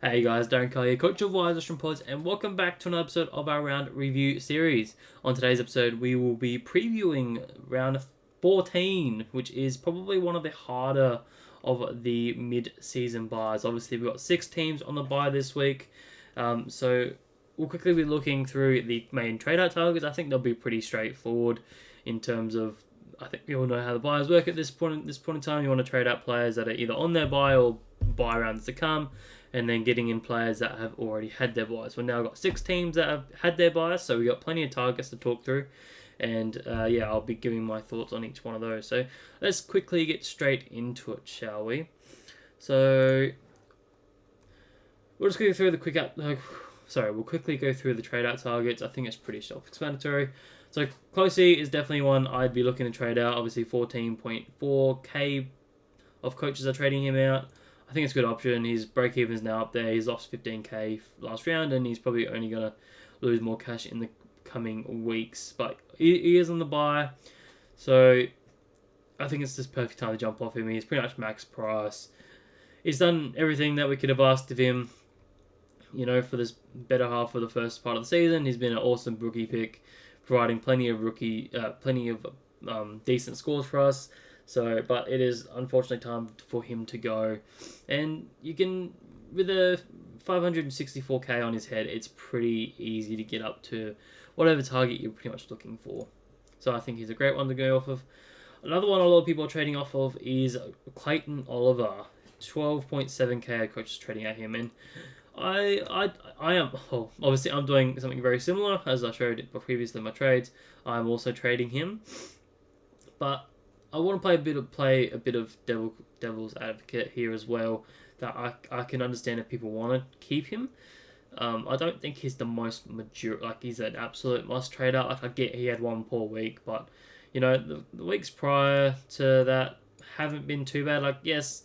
Hey guys, Darren Kelly here, coach of Wise Australian Pods, and welcome back to another episode of our round review series. On today's episode, we will be previewing round 14, which is probably one of the harder of the mid-season buys. Obviously, we've got 6 teams on the buy this week, so we'll quickly be looking through the main trade-out targets. I think they'll be pretty straightforward in terms of. I think we all know how the buys work at this point in time. You want to trade out players that are either on their buy or buy rounds to come, and then getting in players that have already had their buys. We've now got 6 teams that have had their buys, so we've got plenty of targets to talk through. And I'll be giving my thoughts on each one of those. So let's quickly get straight into it, shall we? So we'll just go through the we'll quickly go through the trade out targets. I think it's pretty self-explanatory. So Closey is definitely one I'd be looking to trade out. Obviously 14.4k of coaches are trading him out. I think it's a good option. His break-even is now up there. He's lost 15k last round, and he's probably only going to lose more cash in the coming weeks. But he is on the buy, so I think it's just perfect time to jump off him. He's pretty much max price. He's done everything that we could have asked of him, for this better half of the first part of the season. He's been an awesome rookie pick, providing plenty of decent scores for us. So, but it is unfortunately time for him to go, and you can, with a 564k on his head, it's pretty easy to get up to whatever target you're pretty much looking for. So I think he's a great one to go off of. Another one a lot of people are trading off of is Clayton Oliver, 12.7k coaches trading at him, and I am obviously I'm doing something very similar as I showed previously in my trades. I'm also trading him, but I want to play a bit of devil's advocate here as well. That I can understand if people want to keep him. I don't think he's the most mature. Like, he's an absolute must trade out. Like, I get he had one poor week, but the weeks prior to that haven't been too bad. Like, yes,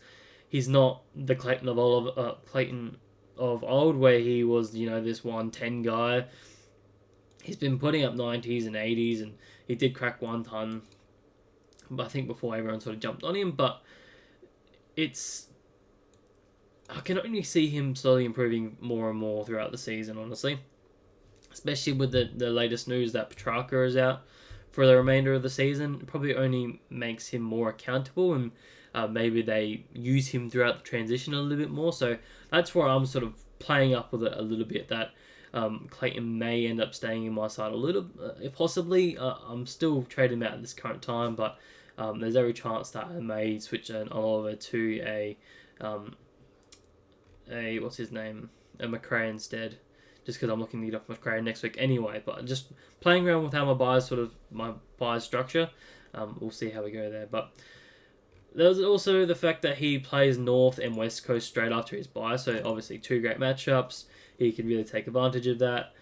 he's not the Clayton of old, where he was this 110 guy. He's been putting up 90s and 80s, and he did crack one ton. But I think before everyone sort of jumped on him, but I can only see him slowly improving more and more throughout the season, honestly. Especially with the latest news that Petrarca is out for the remainder of the season. It probably only makes him more accountable, and maybe they use him throughout the transition a little bit more. So that's where I'm sort of playing up with it a little bit, that Clayton may end up staying in my side a little, possibly. I'm still trading him out at this current time, but there's every chance that I may switch an Oliver to a what's his name, a McRae instead, just because I'm looking to get off McRae next week anyway. But just playing around with how my buys structure. We'll see how we go there. But there's also the fact that he plays North and West Coast straight after his buy, so obviously 2 great matchups. He can really take advantage of that.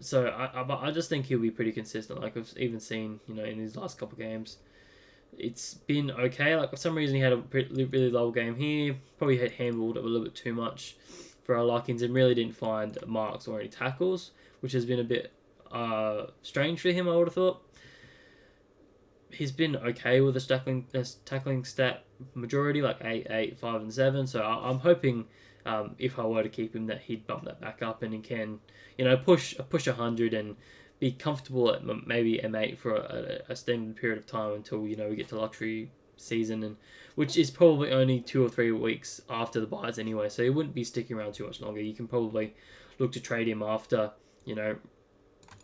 So I just think he'll be pretty consistent. Like, I've even seen in his last couple of games, it's been okay. Like, for some reason he had a really low game here. Probably had handled a little bit too much for our likings, and really didn't find marks or any tackles, which has been a bit strange for him, I would have thought. He's been okay with the tackling stat majority, like 8, 8, 5, and 7. So I'm hoping, if I were to keep him, that he'd bump that back up and he can, push 100 and be comfortable at maybe M8 for a extended period of time until we get to luxury season, and which is probably only 2 or 3 weeks after the buys anyway. So he wouldn't be sticking around too much longer. You can probably look to trade him after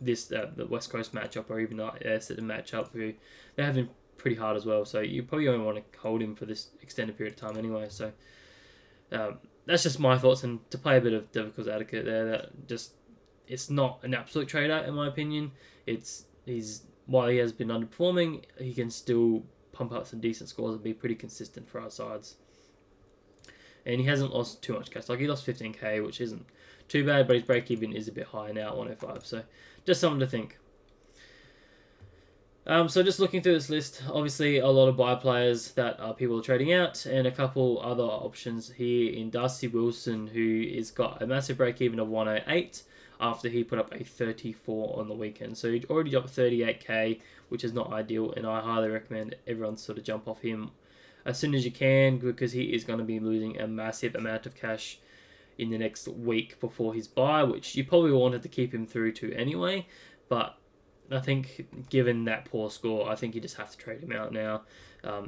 this the West Coast matchup, or even the Essendon matchup, who they're having pretty hard as well. So you probably only want to hold him for this extended period of time anyway. So that's just my thoughts, and to play a bit of devil's advocate there, that just, it's not an absolute trade out in my opinion. While he has been underperforming, he can still pump up some decent scores and be pretty consistent for our sides. And he hasn't lost too much cash. Like, he lost 15k, which isn't too bad, but his break even is a bit higher now at 105. So just something to think. So just looking through this list, obviously a lot of buy players that people are trading out, and a couple other options here in Darcy Wilson, who has got a massive break even of 108 after he put up a 34 on the weekend. So he already dropped 38k, which is not ideal, and I highly recommend everyone sort of jump off him as soon as you can, because he is going to be losing a massive amount of cash in the next week before his bye, which you probably wanted to keep him through to anyway. But I think given that poor score, I think you just have to trade him out now.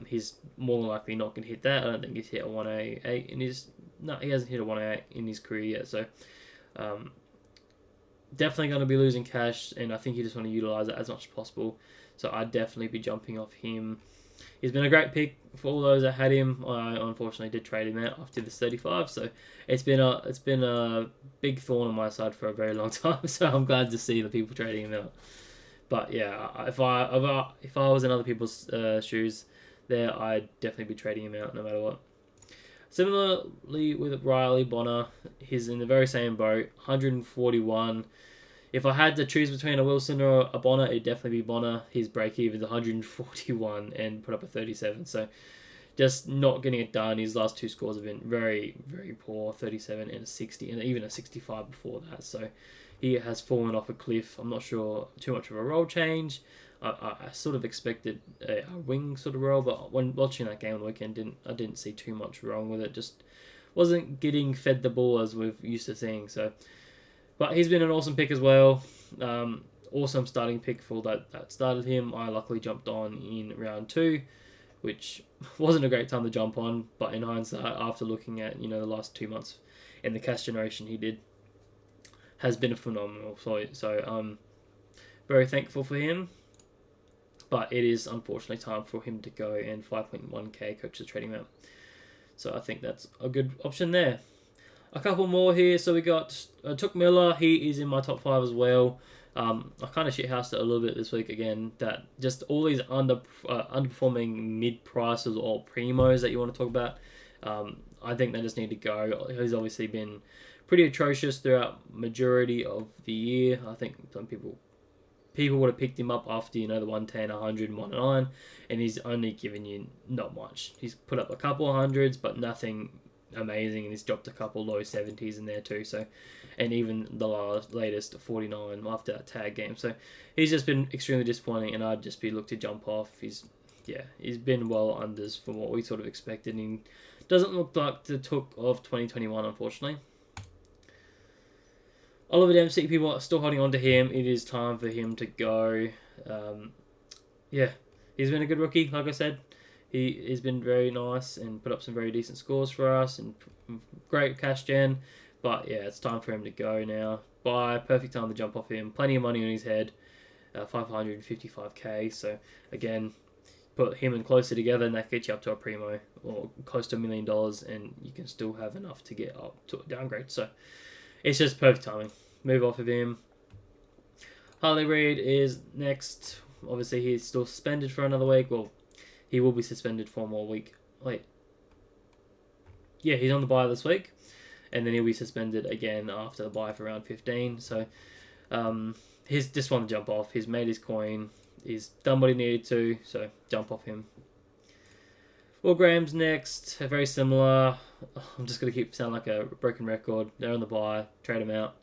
He's more than likely not going to hit that. I don't think he's hit a 188 in his... No, he hasn't hit a 188 in his career yet. So definitely going to be losing cash, and I think you just want to utilise it as much as possible. So I'd definitely be jumping off him. He's been a great pick for all those that had him. I unfortunately did trade him out after this 35, so it's been a big thorn on my side for a very long time. So I'm glad to see the people trading him out. But yeah, if I was in other people's shoes, there I'd definitely be trading him out no matter what. Similarly with Riley Bonner, he's in the very same boat, 141. If I had to choose between a Wilson or a Bonner, it'd definitely be Bonner. His break-even is 141 and put up a 37. So just not getting it done. His last two scores have been very, very poor, 37 and a 60, and even a 65 before that. So he has fallen off a cliff. I'm not sure too much of a role change. I sort of expected a wing sort of role, but when watching that game on the weekend, I didn't see too much wrong with it. Just wasn't getting fed the ball as we've used to seeing. So, but he's been an awesome pick as well. Awesome starting pick for that started him. I luckily jumped on in round 2, which wasn't a great time to jump on, but in hindsight, after looking at the last 2 months and the cash generation he did, has been a phenomenal. So I'm very thankful for him. But it is unfortunately time for him to go, and 5.1k coaches trading him out. So I think that's a good option there. A couple more here. So we got Took Miller. He is in my top 5 as well. I kind of shithoused it a little bit this week again. That just all these underperforming mid prices or primos that you want to talk about. I think they just need to go. He's obviously been pretty atrocious throughout majority of the year. I think some people would have picked him up after, the 110, 100, 109, and he's only given you not much. He's put up a couple of hundreds, but nothing amazing, and he's dropped a couple low 70s in there too. So, and even the latest 49 after that tag game. So he's just been extremely disappointing, and I'd just be looked to jump off. He's been well unders from what we sort of expected, and he doesn't look like the Took of 2021, unfortunately. Oliver Dempsey, people are still holding on to him. It is time for him to go. He's been a good rookie, like I said. He has been very nice and put up some very decent scores for us and great cash gen. But yeah, it's time for him to go now. Perfect time to jump off him. Plenty of money on his head, 555k. So again, put him and closer together, and that gets you up to a primo or close to $1 million, and you can still have enough to get up to a downgrade. So it's just perfect timing. Move off of him. Harley Reid is next. Obviously, he's still suspended for another week. Well, he will be suspended for one more week. He's on the bye this week, and then he'll be suspended again after the bye for round 15. So, he's just want to jump off. He's made his coin. He's done what he needed to. So, jump off him. Will Graham's next. Very similar. I'm just going to keep sound like a broken record. They're on the bye. Trade them out.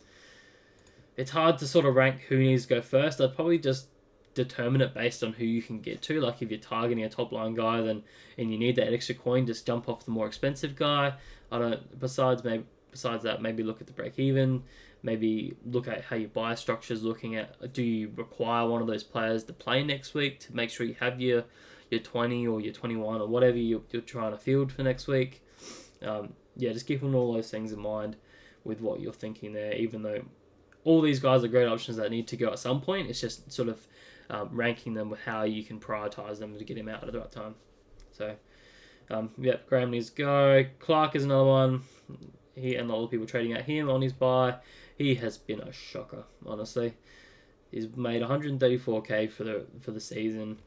It's hard to sort of rank who needs to go first. I'd probably just determine it based on who you can get to. Like if you're targeting a top line guy, and you need that extra coin, just jump off the more expensive guy. Besides that, maybe look at the break even. Maybe look at how your buy structure is looking at. Do you require one of those players to play next week to make sure you have your 20 or your 21 or whatever you're trying to field for next week. Just keeping all those things in mind with what you're thinking there, even though all these guys are great options that need to go at some point. It's just sort of ranking them with how you can prioritize them to get him out at the right time. So, Graham needs to go. Clark is another one. He and a lot of people trading at him on his buy. He has been a shocker, honestly. He's made 134k for the season.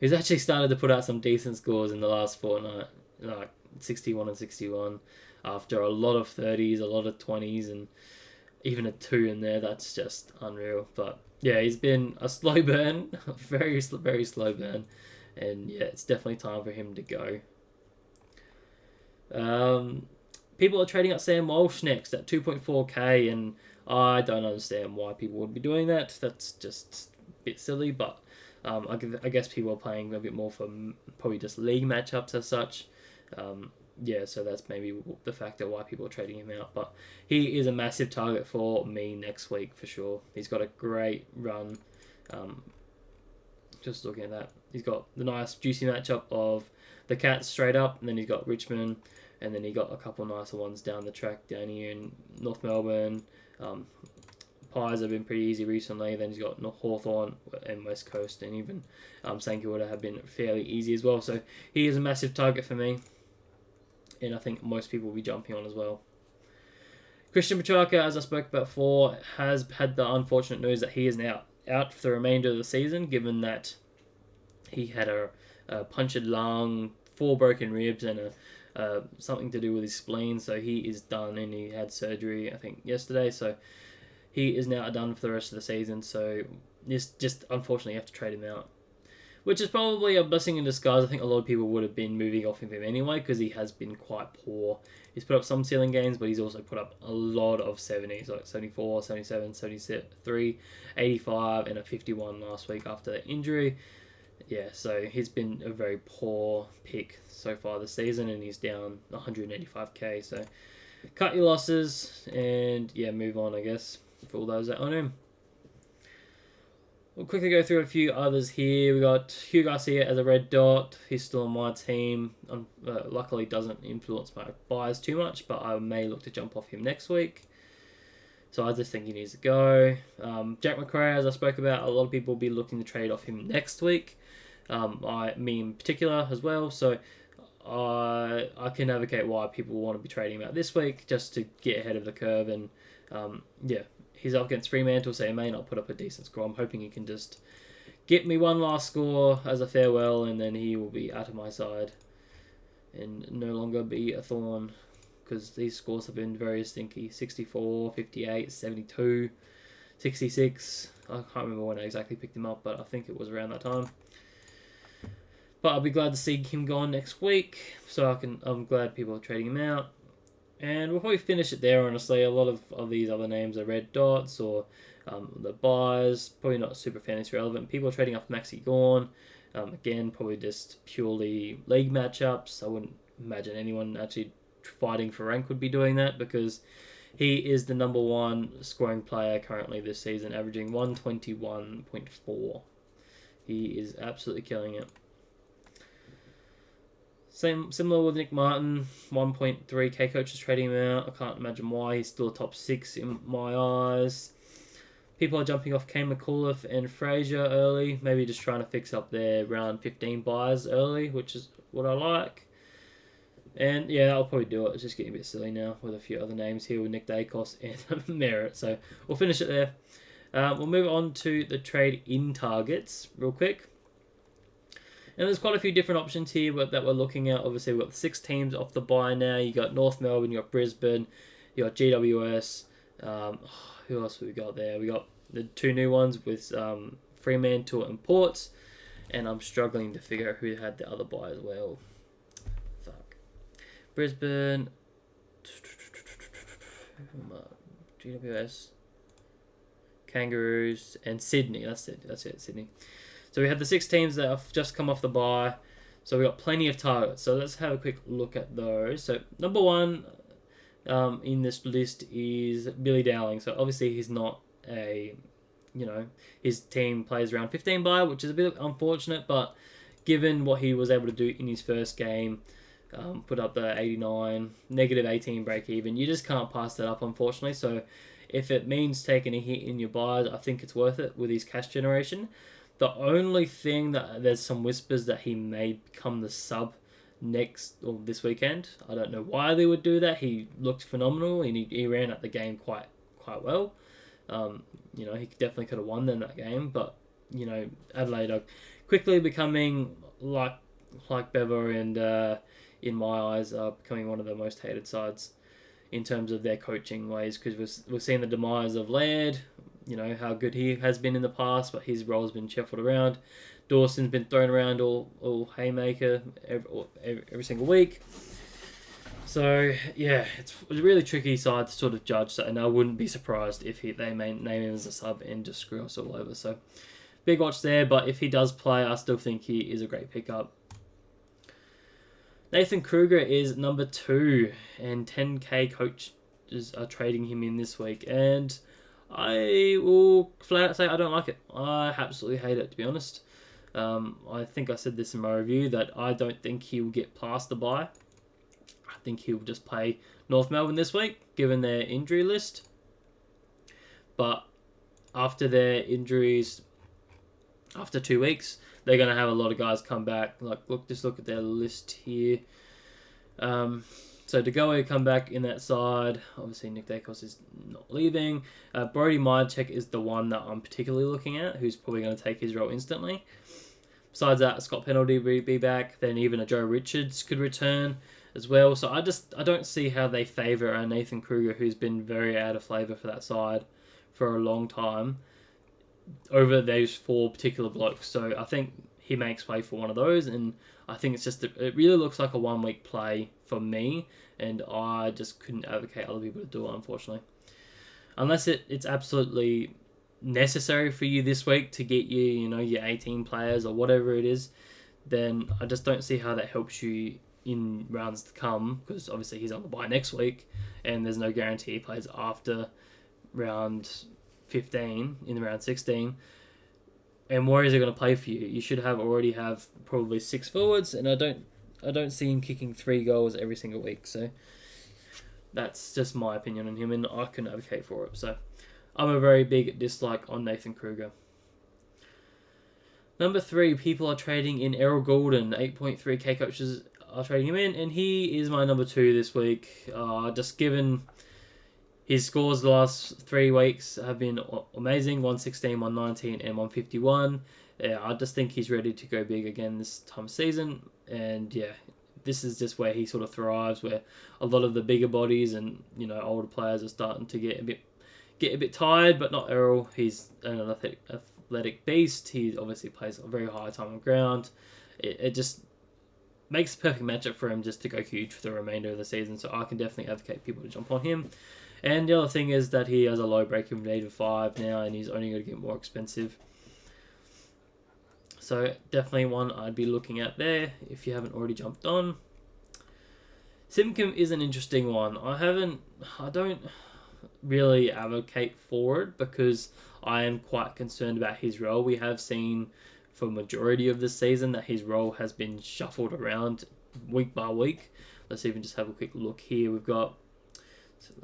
He's actually started to put out some decent scores in the last fortnight, like 61 and 61, after a lot of 30s, a lot of 20s, and even a 2 in there. That's just unreal. But yeah, he's been a slow burn, a very, very slow burn, and yeah, it's definitely time for him to go. People are trading out Sam Walsh next at 2.4k, and I don't understand why people would be doing that. That's just a bit silly, but I guess people are playing a bit more for probably just league matchups as such. yeah, so that's maybe the factor why people are trading him out. But he is a massive target for me next week for sure. He's got a great run. Just looking at that, he's got the nice juicy matchup of the Cats straight up, and then he's got Richmond, and then he got a couple nicer ones down the track down here in North Melbourne. Pies have been pretty easy recently. Then he's got Hawthorn and West Coast, and even St Kilda have been fairly easy as well. So he is a massive target for me, and I think most people will be jumping on as well. Christian Petrarca, as I spoke about before, has had the unfortunate news that he is now out for the remainder of the season, given that he had a punctured lung, 4 broken ribs, and something to do with his spleen. So he is done, and he had surgery, I think, yesterday. So he is now done for the rest of the season. So just unfortunately, you have to trade him out, which is probably a blessing in disguise. I think a lot of people would have been moving off of him anyway because he has been quite poor. He's put up some ceiling gains, but he's also put up a lot of 70s, like 74, 77, 73, 85, and a 51 last week after the injury. Yeah, so he's been a very poor pick so far this season, and he's down 185k. So cut your losses and, yeah, move on, I guess, for all those that own him. We'll quickly go through a few others here. We got Hugh Garcia as a red dot. He's still on my team. Luckily, doesn't influence my buys too much, but I may look to jump off him next week. So I just think he needs to go. Jack Macrae, as I spoke about, a lot of people will be looking to trade off him next week. Me in particular as well. So I can advocate why people want to be trading him out this week just to get ahead of the curve. And yeah. He's up against Fremantle, so he may not put up a decent score. I'm hoping he can just get me one last score as a farewell, and then he will be out of my side and no longer be a thorn, because these scores have been very stinky. 64, 58, 72, 66. I can't remember when I exactly picked him up, but I think it was around that time. But I'll be glad to see him gone next week, so I'm glad people are trading him out. And we'll probably finish it there, honestly. A lot of these other names are red dots or the buys. Probably not super fantasy relevant. People are trading off Maxi Gorn. Again, probably just purely league matchups. I wouldn't imagine anyone actually fighting for rank would be doing that, because he is the number 1 scoring player currently this season, averaging 121.4. He is absolutely killing it. Similar with Nick Martin, 1.3k coaches trading him out. I can't imagine why. He's still a top 6 in my eyes. People are jumping off Kane McAuliffe and Fraser early, maybe just trying to fix up their round 15 buys early, which is what I like. And yeah, I'll probably do it. It's just getting a bit silly now with a few other names here with Nick Dacos and Merritt. So we'll finish it there. We'll move on to the trade-in targets real quick. And there's quite a few different options here that we're looking at. Obviously, we've got 6 teams off the bye now. You got North Melbourne, you got Brisbane, you got GWS. Who else have we got there? We got the 2 new ones with Fremantle and Ports. And I'm struggling to figure out who had the other bye as well. Fuck. Brisbane, GWS, Kangaroos, and Sydney. That's it, Sydney. So we have the 6 teams that have just come off the bye. So we've got plenty of targets. So let's have a quick look at those. So number 1 in this list is Billy Dowling. So obviously he's not his team plays around 15 bye, which is a bit unfortunate. But given what he was able to do in his first game, put up the 89, negative 18 break even, you just can't pass that up, unfortunately. So if it means taking a hit in your buys, I think it's worth it with his cash generation. The only thing that there's some whispers that he may become the sub this weekend. I don't know why they would do that. He looked phenomenal and he ran at the game quite well. He definitely could have won in that game, but Adelaide are quickly becoming like Bever and in my eyes are becoming one of the most hated sides in terms of their coaching ways, because we've seen the demise of Laird. How good he has been in the past, but his role's been shuffled around. Dawson's been thrown around all haymaker every single week. So, yeah, it's a really tricky side to sort of judge, and I wouldn't be surprised if they may name him as a sub and just screw us all over. So, big watch there, but if he does play, I still think he is a great pickup. Nathan Kruger is number 2, and 10k coaches are trading him in this week. And I will flat out say I don't like it. I absolutely hate it, to be honest. I think I said this in my review that I don't think he will get past the bye. I think he'll just play North Melbourne this week, given their injury list. But after their injuries, after 2 weeks, they're going to have a lot of guys come back. Just look at their list here. So DeGoey come back in that side. Obviously, Nick Dacos is not leaving. Brody Myercheck is the one that I'm particularly looking at, who's probably going to take his role instantly. Besides that, Scott Penalty will be back. Then even a Joe Richards could return as well. So I don't see how they favour a Nathan Kruger, who's been very out of flavour for that side for a long time, over those 4 particular blokes. So I think he makes way for one of those, and I think it really looks like a 1 week play for me, and I just couldn't advocate other people to do it, unfortunately. Unless it's absolutely necessary for you this week to get your 18 players or whatever it is, then I just don't see how that helps you in rounds to come, because obviously he's on the bye next week, and there's no guarantee he plays after round 15 in round 16. And Warriors are going to play for you. You should already have probably 6 forwards, and I don't see him kicking 3 goals every single week. So that's just my opinion on him, and I can advocate for it. So I'm a very big dislike on Nathan Kruger. Number 3, people are trading in Errol Goulden. 8.3k coaches are trading him in, and he is my number 2 this week. Just given his scores the last 3 weeks have been amazing. 116, 119, and 151. I just think he's ready to go big again this time of season. And yeah, this is just where he sort of thrives, where a lot of the bigger bodies and older players are starting to get a bit tired, but not Errol. He's an athletic beast. He obviously plays a very high time on ground. It just makes the perfect matchup for him just to go huge for the remainder of the season. So I can definitely advocate people to jump on him. And the other thing is that he has a low break-even rate of 5 now, and he's only going to get more expensive. So definitely one I'd be looking at there if you haven't already jumped on. Simcom is an interesting one. I don't really advocate for it because I am quite concerned about his role. We have seen for majority of the season that his role has been shuffled around week by week. Let's even just have a quick look here. We've got,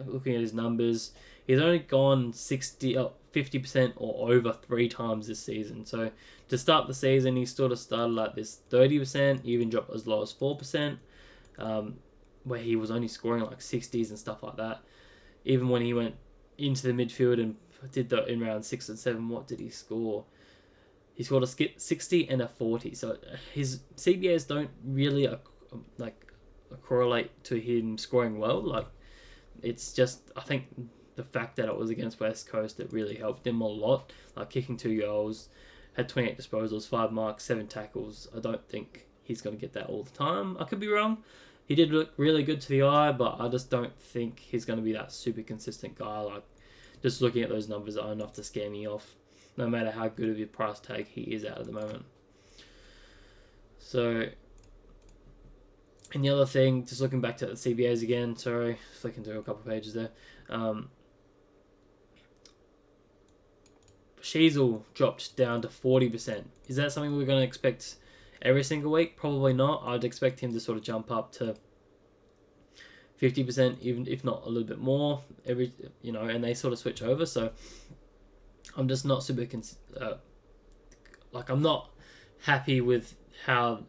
looking at his numbers, he's only gone 50% or over 3 times this season. So to start the season, he sort of started at this 30%, even dropped as low as 4%, where he was only scoring like 60s and stuff like that. Even when he went into the midfield and did that in round 6 and 7, what did he score? He scored a 60 and a 40. So his CBAs don't really correlate to him scoring well. It's just, I think the fact that it was against West Coast, it really helped him a lot. Kicking 2 goals, had 28 disposals, 5 marks, 7 tackles. I don't think he's going to get that all the time. I could be wrong. He did look really good to the eye, but I just don't think he's going to be that super consistent guy. Just looking at those numbers are enough to scare me off, no matter how good of a price tag he is at the moment. So, and the other thing, just looking back to the CBAs again, sorry, flicking through a couple of pages there. Sheasel dropped down to 40%. Is that something we're going to expect every single week? Probably not. I'd expect him to sort of jump up to 50%, even if not a little bit more, and they sort of switch over. So I'm just not super I'm not happy with how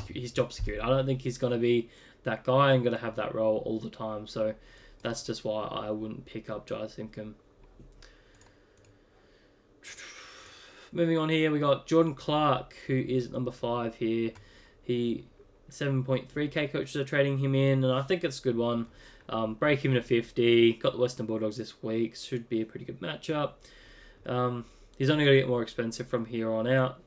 his job security. I don't think he's going to be that guy and going to have that role all the time. So that's just why I wouldn't pick up Jai Simcom. Moving on here, we got Jordan Clark, who is number 5 here. He 7.3k coaches are trading him in, and I think it's a good one. Break even to 50. Got the Western Bulldogs this week. Should be a pretty good matchup. He's only going to get more expensive from here on out.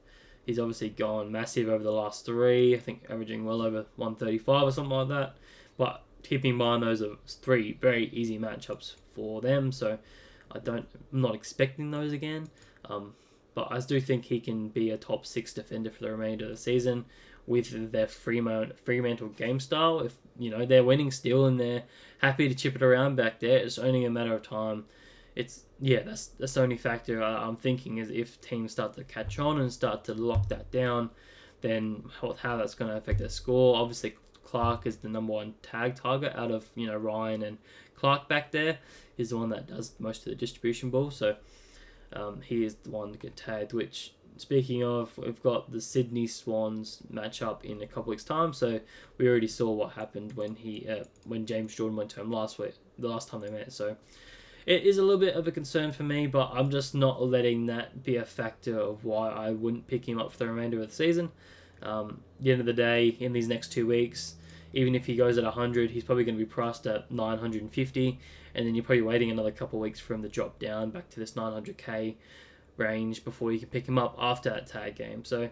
He's obviously gone massive over the last 3. I think averaging well over 135 or something like that. But keeping in mind those are 3 very easy matchups for them, so I'm not expecting those again. But I do think he can be a top 6 defender for the remainder of the season with their Fremantle game style. If they're winning still and they're happy to chip it around back there, it's only a matter of time. That's the only factor I'm thinking is if teams start to catch on and start to lock that down, then how that's going to affect their score. Obviously, Clark is the number one tag target out of Ryan and Clark back there. He's the one that does most of the distribution ball, so he is the one to get tagged. Which, speaking of, we've got the Sydney Swans match up in a couple weeks' time, so we already saw what happened when James Jordan went to him the last time they met. So it is a little bit of a concern for me, but I'm just not letting that be a factor of why I wouldn't pick him up for the remainder of the season. At the end of the day, in these next 2 weeks, even if he goes at 100, he's probably going to be priced at 950, and then you're probably waiting another couple of weeks for him to drop down back to this 900k range before you can pick him up after that tag game. So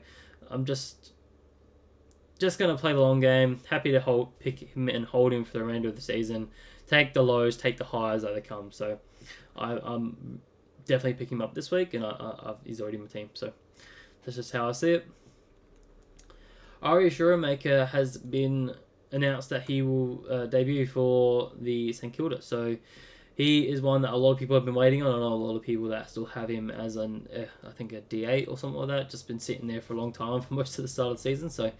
I'm just going to play the long game. Happy to pick him and hold him for the remainder of the season. Take the lows, take the highs as they come. So I'm definitely picking him up this week, and he's already in my team. So that's just how I see it. Ari Shuramaker has been announced that he will debut for the St Kilda. So he is one that a lot of people have been waiting on. I know a lot of people that still have him as I think a D8 or something like that. Just been sitting there for a long time for most of the start of the season. So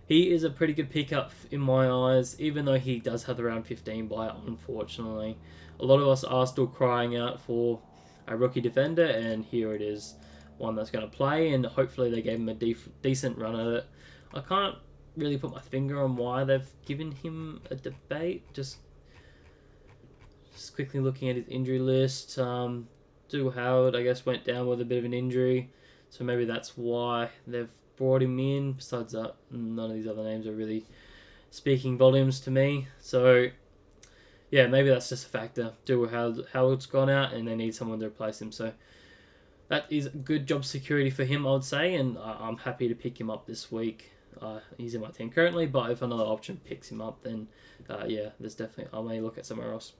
he is a pretty good pickup in my eyes, even though he does have the round 15 buy, unfortunately. A lot of us are still crying out for a rookie defender, and here it is, one that's going to play, and hopefully they gave him a decent run at it. I can't really put my finger on why they've given him a debate. Just quickly looking at his injury list. Dougal Howard, I guess, went down with a bit of an injury, so maybe that's why they've brought him in. Besides that, none of these other names are really speaking volumes to me. So yeah, maybe that's just a factor. Dougal Howard's gone out and they need someone to replace him. So that is good job security for him, I would say, and I'm happy to pick him up this week. He's in my team currently, but if another option picks him up, then there's definitely, I may look at somewhere else.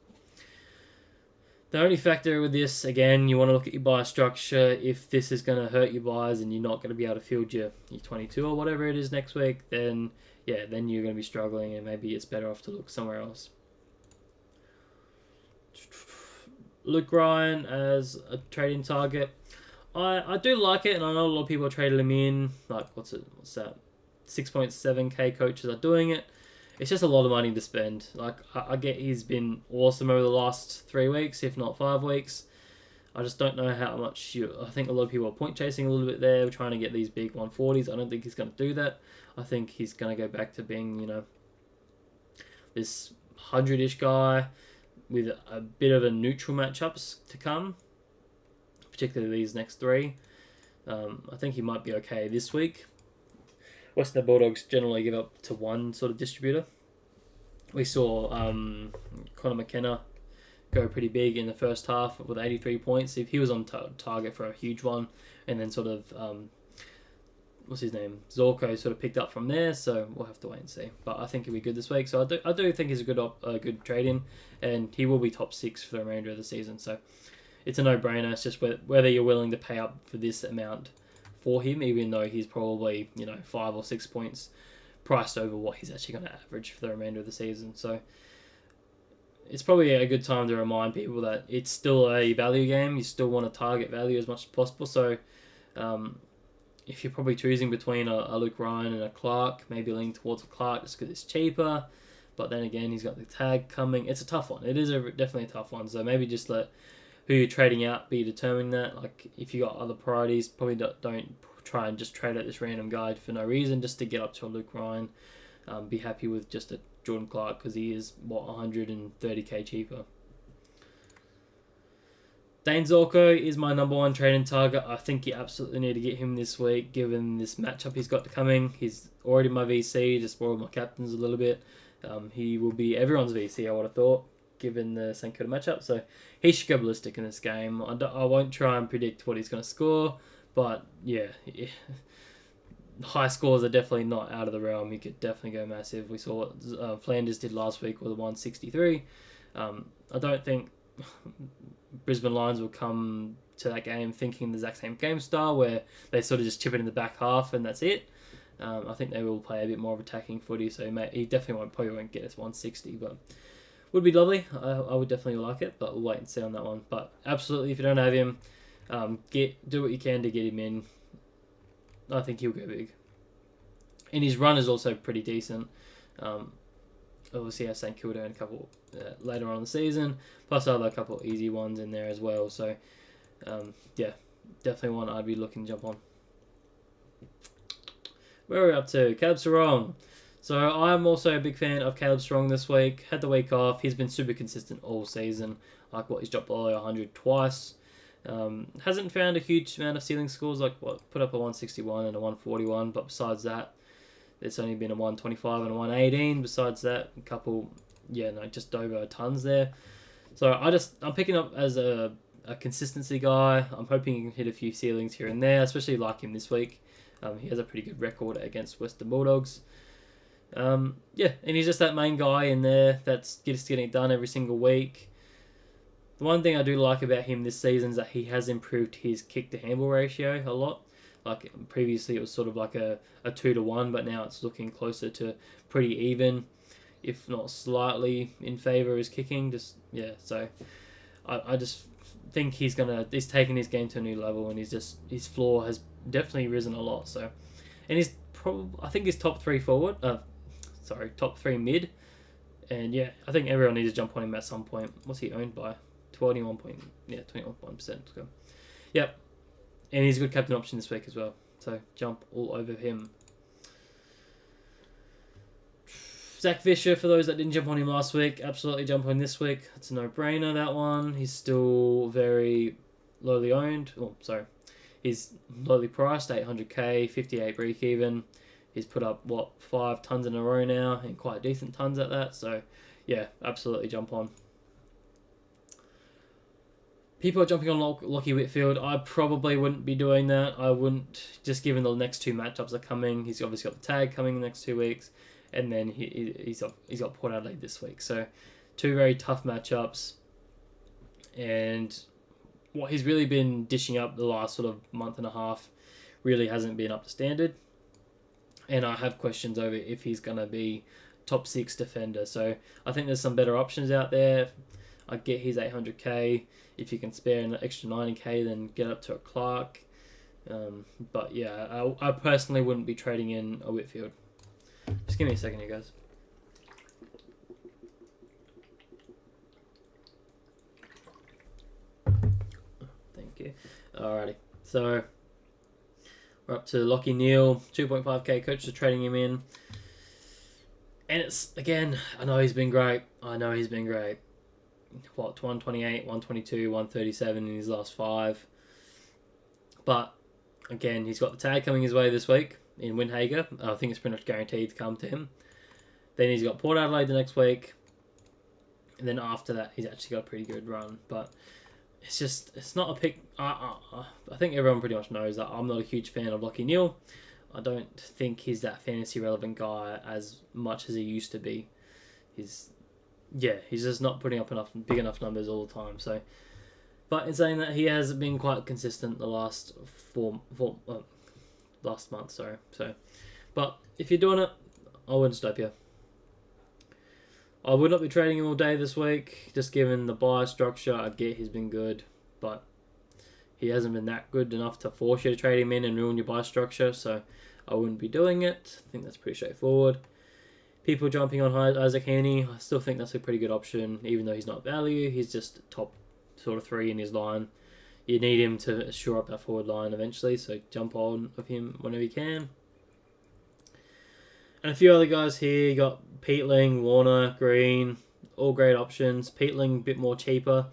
The only factor with this, again, you want to look at your buy structure. If this is going to hurt your buys and you're not going to be able to field your 22 or whatever it is next week, then you're going to be struggling, and maybe it's better off to look somewhere else. Luke Ryan as a trading target. I do like it, and I know a lot of people are trading him in. Like, what's that? 6.7k coaches are doing it. It's just a lot of money to spend. Like, I get he's been awesome over the last 3 weeks, if not 5 weeks. I just don't know how much I think a lot of people are point chasing a little bit there, trying to get these big 140s. I don't think he's going to do that. I think he's going to go back to being, this 100-ish guy with a bit of a neutral matchups to come, particularly these next 3. I think he might be okay this week. Western Bulldogs generally give up to one sort of distributor. We saw Connor McKenna go pretty big in the first half with 83 points. If he was on target for a huge one, and then sort of what's his name, Zorko sort of picked up from there. So we'll have to wait and see. But I think he'll be good this week. So I do think he's a good trade in, and he will be top 6 for the remainder of the season. So it's a no-brainer. It's just whether you're willing to pay up for this amount for him, even though he's probably 5 or 6 points priced over what he's actually going to average for the remainder of the season. So it's probably a good time to remind people that it's still a value game. You still want to target value as much as possible. So if you're probably choosing between a Luke Ryan and a Clark, maybe leaning towards a Clark just because it's cheaper. But then again, he's got the tag coming. It's a tough one. It is definitely a tough one. So maybe just let who you're trading out be determining that. Like, if you got other priorities, probably don't try and just trade out this random guy for no reason just to get up to a Luke Ryan. Be happy with just a Jordan Clark because he is 130k cheaper. Dane Zorko is my number one trading target. I think you absolutely need to get him this week given this matchup he's got coming. He's already my VC, just spoiled my captains a little bit. He will be everyone's VC, I would have thought, given the St Kilda matchup. So he should go ballistic in this game. I won't try and predict what he's going to score, but yeah, high scores are definitely not out of the realm. He could definitely go massive. We saw what Flanders did last week with a 163. I don't think Brisbane Lions will come to that game thinking the exact same game style where they sort of just chip it in the back half and that's it. I think they will play a bit more of attacking footy, so he definitely probably won't get us 160, but would be lovely. I would definitely like it, but we'll wait and see on that one. But absolutely, if you don't have him, do what you can to get him in. I think he'll go big. And his run is also pretty decent. Obviously, has St Kilda and a couple later on in the season, plus I have a couple of easy ones in there as well. So, yeah, definitely one I'd be looking to jump on. Where are we up to? Caleb Sarong. So I'm also a big fan of Caleb Strong this week. Had the week off. He's been super consistent all season. He's dropped below 100 twice. Hasn't found a huge amount of ceiling scores, put up a 161 and a 141, but besides that, it's only been a 125 and a 118. Besides that, a couple, just over tons there. So I'm picking up as a consistency guy. I'm hoping he can hit a few ceilings here and there, especially like him this week. He has a pretty good record against Western Bulldogs. And he's just that main guy in there that's just getting it done every single week. The one thing I do like about him this season is that he has improved his kick to handball ratio a lot. Like previously it was sort of like a 2-1, but now it's looking closer to pretty even, if not slightly in favour of his kicking. So I just think he's taken his game to a new level, and his floor has definitely risen a lot. So, and he's I think he's top 3 forward. Top 3 mid, and I think everyone needs to jump on him at some point. What's he owned by? 21%. Yep, and he's a good captain option this week as well. So jump all over him. Zach Fisher, for those that didn't jump on him last week, absolutely jump on this week. It's a no-brainer, that one. He's still very lowly owned. He's lowly priced, 800k, 58 break even. He's put up, 5 tons in a row now, and quite decent tons at that. So, absolutely jump on. People are jumping on Lockie Whitfield. I probably wouldn't be doing that. I wouldn't, just given the next 2 matchups are coming. He's obviously got the tag coming in the next 2 weeks, and then he's got Port Adelaide this week. So, 2 very tough matchups, and what he's really been dishing up the last sort of month and a half really hasn't been up to standard. And I have questions over if he's going to be top 6 defender. So I think there's some better options out there. I get his 800k. If you can spare an extra 90k, then get up to a Clark. But I personally wouldn't be trading in a Whitfield. Just give me a second here, guys. Thank you. Alrighty. So we're up to Lockie Neal, 2.5k. Coaches are trading him in. And it's, again, I know he's been great. 128, 122, 137 in his last 5. But, again, he's got the tag coming his way this week in Windhager. I think it's pretty much guaranteed to come to him. Then he's got Port Adelaide the next week. And then after that, he's actually got a pretty good run. But it's not a pick. I think everyone pretty much knows that I'm not a huge fan of Lockie Neal. I don't think he's that fantasy relevant guy as much as he used to be. He's just not putting up big enough numbers all the time. So, but in saying that, he has been quite consistent the last last month. Sorry. So, but if you're doing it, I wouldn't stop you. I would not be trading him all day this week, just given the buy structure. I get he's been good, but he hasn't been that good enough to force you to trade him in and ruin your buy structure, so I wouldn't be doing it. I think that's pretty straightforward. People jumping on Isaac Heaney, I still think that's a pretty good option, even though he's not value. He's just top sort of 3 in his line. You need him to shore up that forward line eventually, so jump on with him whenever you can. And a few other guys here. You got Peatling, Warner, Green, all great options. Peatling a bit more cheaper.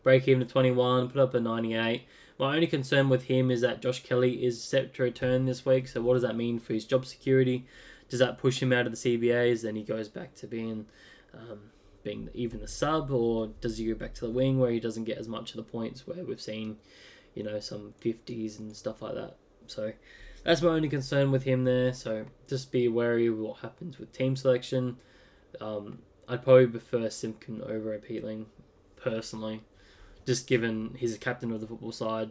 Break even to 21, put up a 98. My only concern with him is that Josh Kelly is set to return this week. So what does that mean for his job security? Does that push him out of the CBAs? Then he goes back to being even the sub, or does he go back to the wing where he doesn't get as much of the points where we've seen, some 50s and stuff like that. So that's my only concern with him there. So just be wary of what happens with team selection. I'd probably prefer Simpkin over a Peatling personally, just given he's a captain of the football side.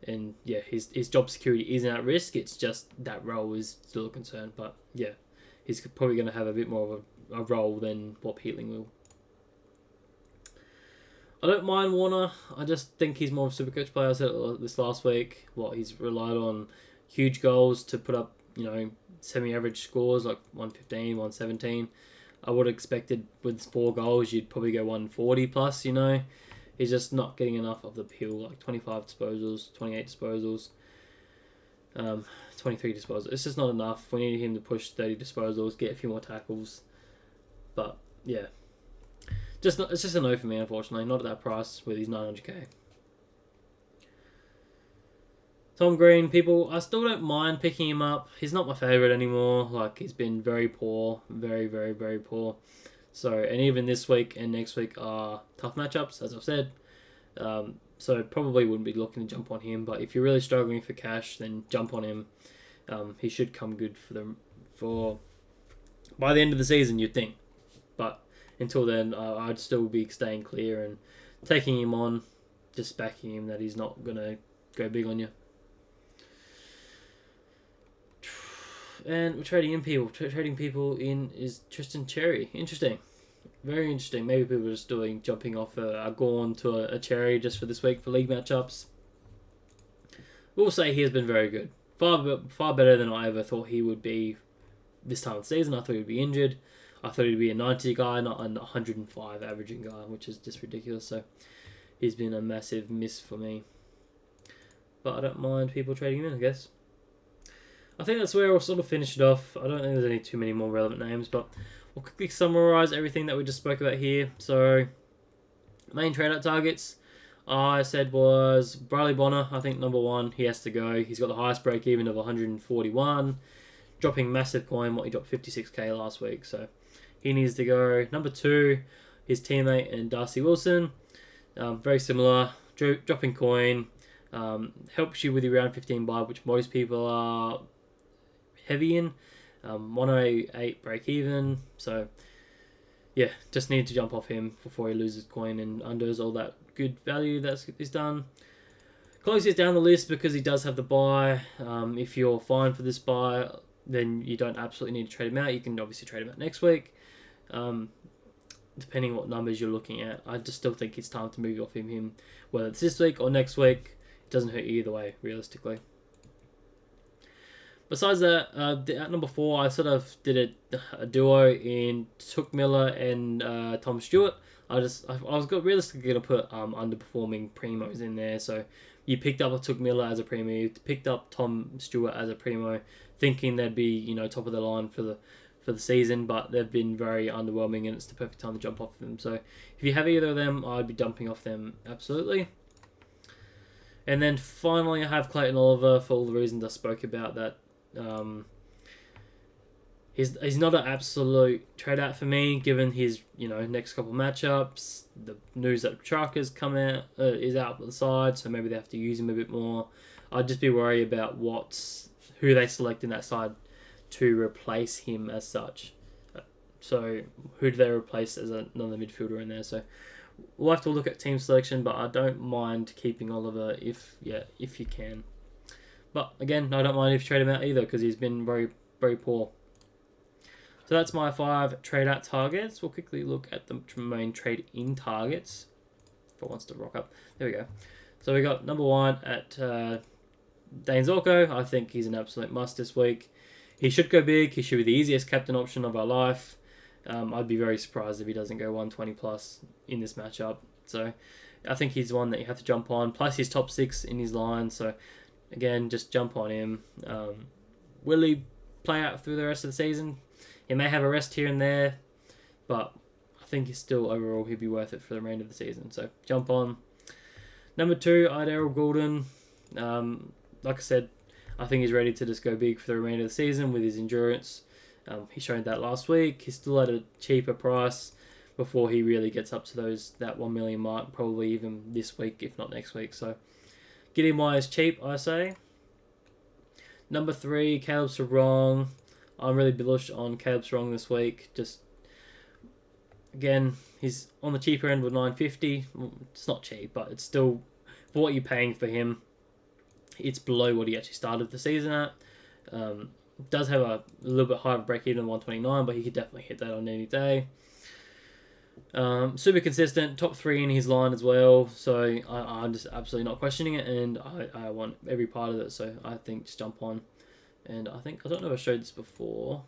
And yeah, his job security isn't at risk. It's just that role is still a concern. But yeah, he's probably going to have a bit more of a role than what Peatling will. I don't mind Warner. I just think he's more of a super coach player. I said it this last week. He's relied on huge goals to put up, semi-average scores like 115, 117. I would have expected with 4 goals, you'd probably go 140 plus, He's just not getting enough of the peel, like 25 disposals, 28 disposals, 23 disposals. It's just not enough. We need him to push 30 disposals, get a few more tackles. But, yeah. It's just a no for me, unfortunately. Not at that price with his 900k. Tom Green, people, I still don't mind picking him up. He's not my favourite anymore. Like, he's been very poor. Very, very, very poor. So, and even this week and next week are tough matchups, as I've said. So, probably wouldn't be looking to jump on him. But if you're really struggling for cash, then jump on him. He should come good for by the end of the season, you'd think. But until then, I'd still be staying clear and taking him on, just backing him that he's not going to go big on you. And we're trading in people. Trading people in is Tristan Cherry. Interesting. Very interesting. Maybe people are just jumping off a Gorn to a Cherry just for this week for league matchups. We'll say he has been very good. Far better than I ever thought he would be this time of the season. I thought he would be injured. I thought he'd be a 90 guy, not a 105 averaging guy, which is just ridiculous. So he's been a massive miss for me. But I don't mind people trading him in, I guess. I think that's where we'll sort of finish it off. I don't think there's any too many more relevant names, but we'll quickly summarise everything that we just spoke about here. So, main trade-out targets, I said was Briley Bonner, I think number 1. He has to go. He's got the highest break-even of 141. Dropping massive coin, he dropped 56k last week, so he needs to go. Number 2, his teammate and Darcy Wilson. Very similar. Dropping coin. Helps you with your round 15 buy, which most people are heavy in. 108 break even. So, yeah, just need to jump off him before he loses coin and undoes all that good value that he's done. Close is down the list because he does have the buy. If you're fine for this buy, then you don't absolutely need to trade him out. You can obviously trade him out next week. Depending what numbers you're looking at. I just still think it's time to move off him, whether it's this week or next week. It doesn't hurt you either way, realistically. Besides that, at number 4, I sort of did a duo in Took Miller and Tom Stewart. I was realistically going to put underperforming primos in there. So you picked up a Took Miller as a primo, you picked up Tom Stewart as a primo, thinking they'd be top of the line for the season, but they've been very underwhelming, and it's the perfect time to jump off them. So if you have either of them, I'd be dumping off them absolutely. And then finally, I have Clayton Oliver for all the reasons I spoke about. That he's not an absolute trade out for me, given his next couple matchups. The news that Chalker's come out is out for the side, so maybe they have to use him a bit more. I'd just be worried about who they select in that side to replace him as such. So who do they replace as another midfielder in there? So we'll have to look at team selection, but I don't mind keeping Oliver if you can. But again, I don't mind if you trade him out either, because he's been very, very poor. So that's my 5 trade out targets. We'll quickly look at the main trade in targets. If it wants to rock up. There we go. So we got number 1 at Dane Zorko. I think he's an absolute must this week. He should go big. He should be the easiest captain option of our life. I'd be very surprised if he doesn't go 120 plus in this matchup. So I think he's one that you have to jump on. Plus he's top 6 in his line. So again, just jump on him. Will he play out through the rest of the season? He may have a rest here and there, but I think he's still overall he'd be worth it for the remainder of the season. So jump on. Number 2, I had Errol Goulden. Like I said, I think he's ready to just go big for the remainder of the season with his endurance. He showed that last week. He's still at a cheaper price before he really gets up to that 1 million mark, probably even this week, if not next week. So get him while he's cheap, I say. Number 3, Caleb Sarong. I'm really bullish on Caleb Sarong this week. Just, again, he's on the cheaper end with 950. It's not cheap, but it's still, for what you're paying for him, It's below what he actually started the season at. Does have a little bit higher break even than 129, but he could definitely hit that on any day. Super consistent, top 3 in his line as well. So I'm just absolutely not questioning it, and I want every part of it. So I think just jump on. And I don't know if I showed this before,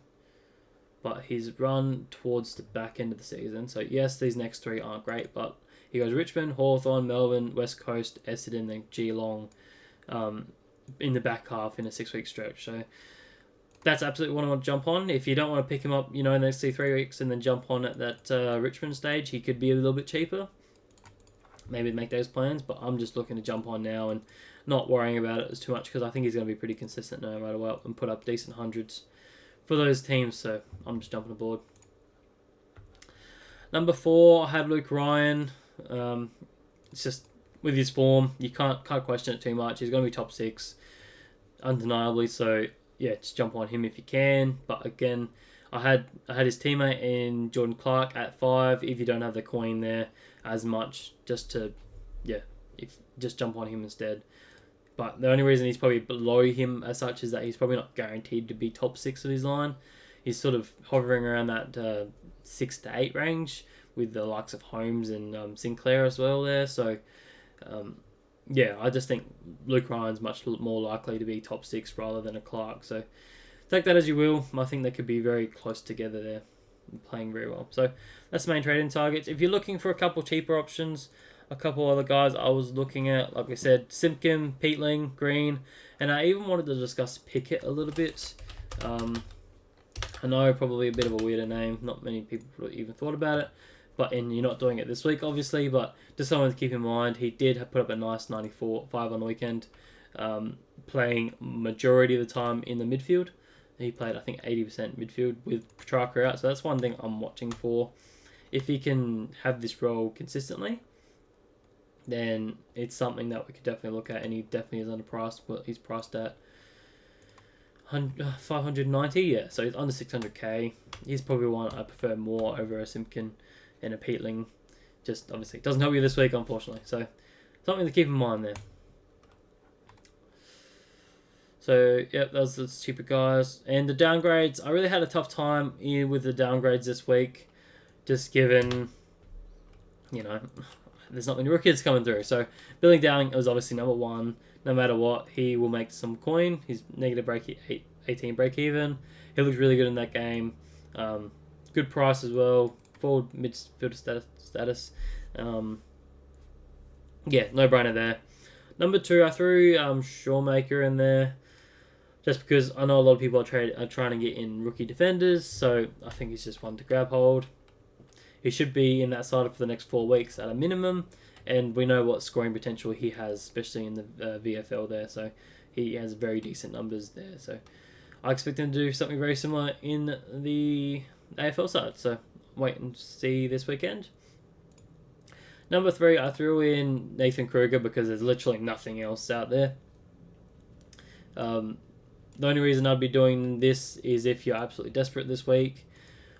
but his run towards the back end of the season. So yes, these next 3 aren't great, but he goes Richmond, Hawthorn, Melbourne, West Coast, Essendon, then Geelong in the back half in a 6-week stretch. So that's absolutely what I want to jump on. If you don't want to pick him up, in the next 3 weeks and then jump on at that Richmond stage, he could be a little bit cheaper. Maybe make those plans, but I'm just looking to jump on now and not worrying about it as too much because I think he's going to be pretty consistent no matter what and put up decent hundreds for those teams. So I'm just jumping aboard. Number 4, I have Luke Ryan. It's just with his form, you can't question it too much. He's going to be top 6, undeniably. So yeah, just jump on him if you can. But again, I had his teammate in Jordan Clark at 5. If you don't have the coin there as much, just jump on him instead. But the only reason he's probably below him as such is that he's probably not guaranteed to be top 6 of his line. He's sort of hovering around that 6 to 8 range with the likes of Holmes and Sinclair as well there. So I just think Luke Ryan's much more likely to be top 6 rather than a Clark. So take that as you will. I think they could be very close together there, playing very well. So that's the main trading targets. If you're looking for a couple cheaper options, a couple other guys I was looking at, like I said, Simpkin, Peatling, Green, and I even wanted to discuss Pickett a little bit. I know probably a bit of a weirder name. Not many people even thought about it. And you're not doing it this week, obviously, but just something to keep in mind. He did put up a nice 94.5 on the weekend, playing majority of the time in the midfield. He played, I think, 80% midfield with Petrarca out, so that's one thing I'm watching for. If he can have this role consistently, then it's something that we could definitely look at, and he definitely is underpriced. Well, he's priced at 590, yeah, so he's under 600k. He's probably one I prefer more over a Simpkin and a Peatling. Just obviously doesn't help you this week, unfortunately. So something to keep in mind there. So those are the cheaper guys. And the downgrades, I really had a tough time with the downgrades this week, just given, there's not many rookies coming through. So Billy Dowling was obviously number 1. No matter what, he will make some coin. He's negative 18 break even. He looks really good in that game. Good price as well. Forward midfielder status. No brainer there. Number 2, I threw Shawmaker in there, just because I know a lot of people are trying to get in rookie defenders. So I think he's just one to grab hold. He should be in that side for the next 4 weeks at a minimum, and we know what scoring potential he has, especially in the VFL there. So he has very decent numbers there. So I expect him to do something very similar in the AFL side. So wait and see this weekend. Number 3, I threw in Nathan Kruger because there's literally nothing else out there. The only reason I'd be doing this is if you're absolutely desperate this week,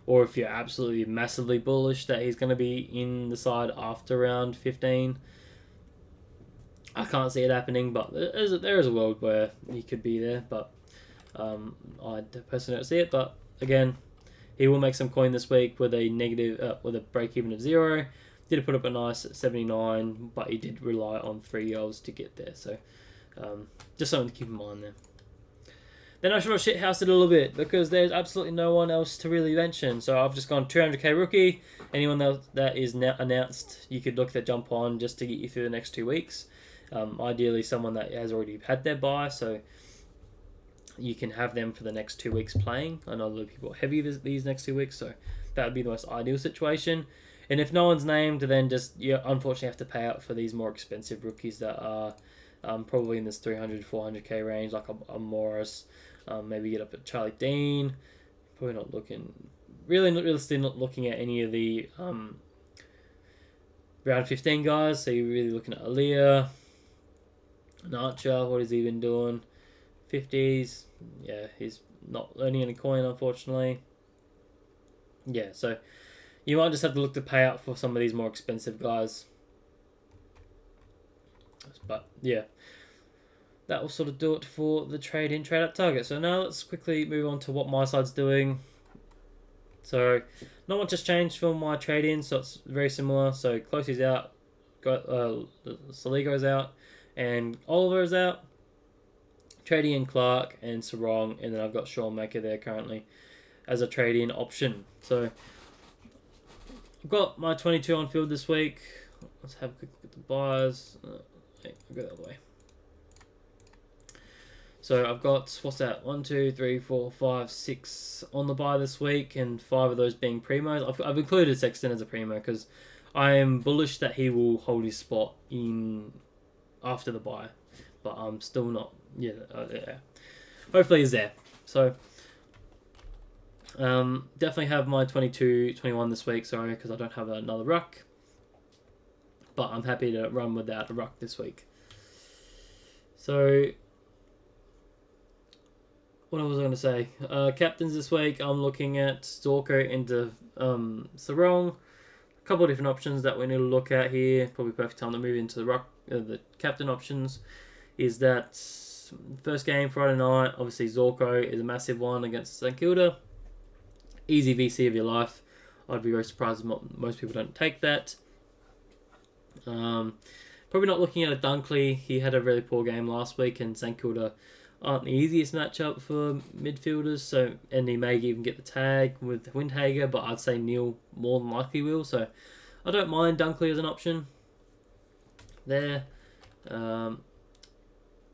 or if you're absolutely massively bullish that he's going to be in the side after round 15. I can't see it happening, but there is a world where he could be there, but I personally don't see it. But again, he will make some coin this week with a break even of 0. Did put up a nice 79, but he did rely on 3 goals to get there. So just something to keep in mind there. Then I should have shithoused it a little bit because there's absolutely no one else to really mention. So I've just gone 200k rookie. Anyone else that is now announced, you could look to jump on just to get you through the next 2 weeks. Ideally, someone that has already had their bye, so you can have them for the next 2 weeks playing. I know a lot of people are heavy these next 2 weeks, so that would be the most ideal situation. And if no one's named, then just unfortunately have to pay out for these more expensive rookies that are probably in this 300, 400k range, like a Morris. Maybe get up at Charlie Dean. Probably not looking... Realistically not looking at any of the round 15 guys. So you're really looking at Aaliyah, an Archer. What has he been doing? 50s. Yeah, he's not earning any coin, unfortunately. Yeah, so you might just have to look to pay out for some of these more expensive guys. But yeah, that will sort of do it for the trade in, trade out target. So now let's quickly move on to what my side's doing. So not much has changed from my trade in, so it's very similar. So Closey's out, got Saligo's out, and Oliver's out. Trading in Clark and Sarong, and then I've got Sean Maker there currently as a trade-in option. So I've got my 22 on field this week. Let's have a quick look at the buys. I'll go that way. So I've got, what's that, 1, 2, 3, 4, 5, 6 on the buy this week, and 5 of those being primos. I've included Sexton as a primo because I am bullish that he will hold his spot in after the buy, but I'm still not. Yeah. Hopefully he's there. So definitely have my 22, 21 this week. Sorry, because I don't have another ruck, but I'm happy to run without a ruck this week. So what was I going to say? Captains this week, I'm looking at Zorko into Sarong. A couple of different options that we need to look at here. Probably perfect time to move into the ruck. The captain options is that first game Friday night. Obviously Zorko is a massive one against St Kilda. Easy VC of your life. I'd be very surprised if most people don't take that. Probably not looking at a Dunkley. He had a really poor game last week, and St Kilda aren't the easiest matchup for midfielders. So, and he may even get the tag with Windhager, but I'd say Neil more than likely will. So I don't mind Dunkley as an option there.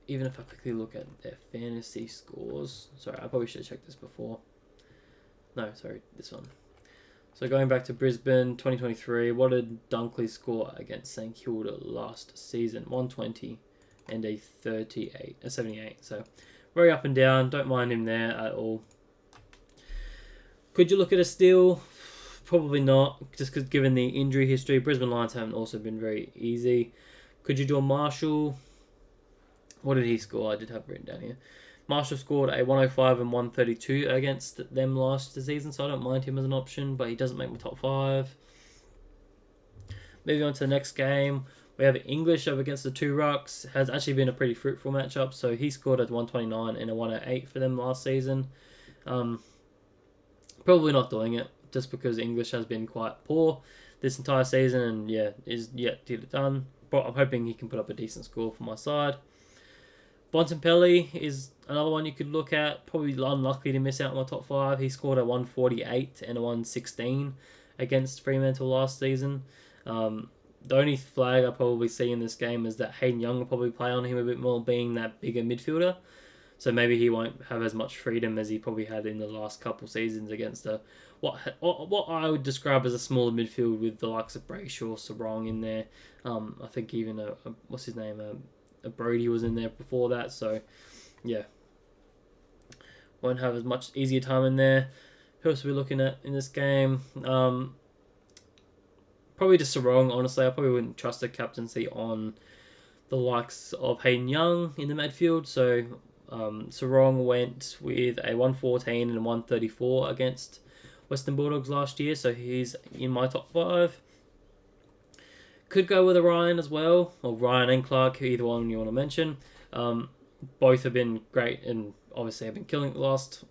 Even if I quickly look at their fantasy scores. Sorry, I probably should have checked this before. No, sorry, this one. So going back to Brisbane 2023, what did Dunkley score against St Kilda last season? 120 and a 78. So very up and down. Don't mind him there at all. Could you look at a steal? Probably not, just because given the injury history, Brisbane Lions haven't also been very easy. Could you do a Marshall? What did he score? I did have it written down here. Marshall scored a 105 and 132 against them last season, so I don't mind him as an option, but he doesn't make my top 5. Moving on to the next game, we have English up against the two rucks. Has actually been a pretty fruitful matchup, so he scored at 129 and a 108 for them last season. Probably not doing it, just because English has been quite poor this entire season, and is yet to get it done. But I'm hoping he can put up a decent score for my side. Bontempelli is another one you could look at. Probably unlucky to miss out on my top 5. He scored a 148 and a 116 against Fremantle last season. The only flag I probably see in this game is that Hayden Young will probably play on him a bit more, being that bigger midfielder. So maybe he won't have as much freedom as he probably had in the last couple seasons against what I would describe as a smaller midfield with the likes of Brayshaw, Sarong in there. I think even what's his name? Brody was in there before that, so yeah, won't have as much easier time in there. Who else are we looking at in this game? Probably just Sarong, honestly. I probably wouldn't trust the captaincy on the likes of Hayden Young in the midfield, so Sarong went with a 114 and a 134 against Western Bulldogs last year, so he's in my top 5. Could go with a Ryan as well, or Ryan and Clark, either one you want to mention. Both have been great and obviously have been killing it the last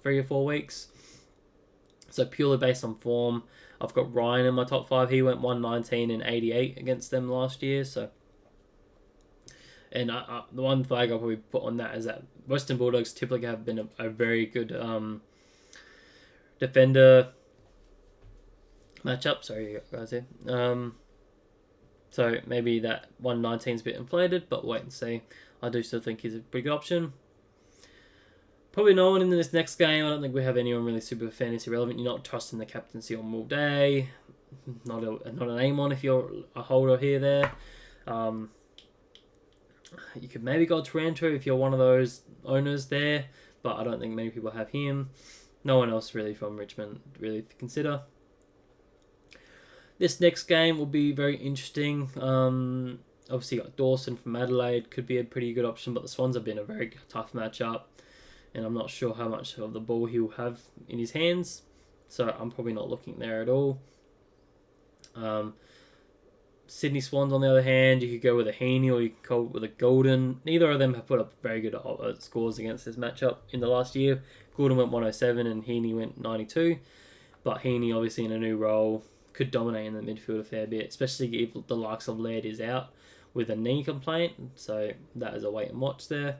3 or 4 weeks. So purely based on form, I've got Ryan in my top 5. He went 119 and 88 against them last year. So, and the one flag I'll probably put on that is that Western Bulldogs typically have been a very good defender matchup. Sorry, guys here. So maybe that 119 is a bit inflated, but wait and see. I do still think he's a pretty good option. Probably no one in this next game. I don't think we have anyone really super fantasy relevant. You're not trusting the captaincy on Will Day. Not an aim on if you're a holder here there. You could maybe go Taranto if you're one of those owners there, but I don't think many people have him. No one else really from Richmond really to consider. This next game will be very interesting. Obviously, you got Dawson from Adelaide. Could be a pretty good option, but the Swans have been a very tough matchup, and I'm not sure how much of the ball he'll have in his hands. So I'm probably not looking there at all. Sydney Swans, on the other hand, you could go with a Heaney or you could go with a Golden. Neither of them have put up very good scores against this matchup in the last year. Golden went 107 and Heaney went 92. But Heaney, obviously in a new role, could dominate in the midfield a fair bit, especially if the likes of Laird is out with a knee complaint. So that is a wait and watch there.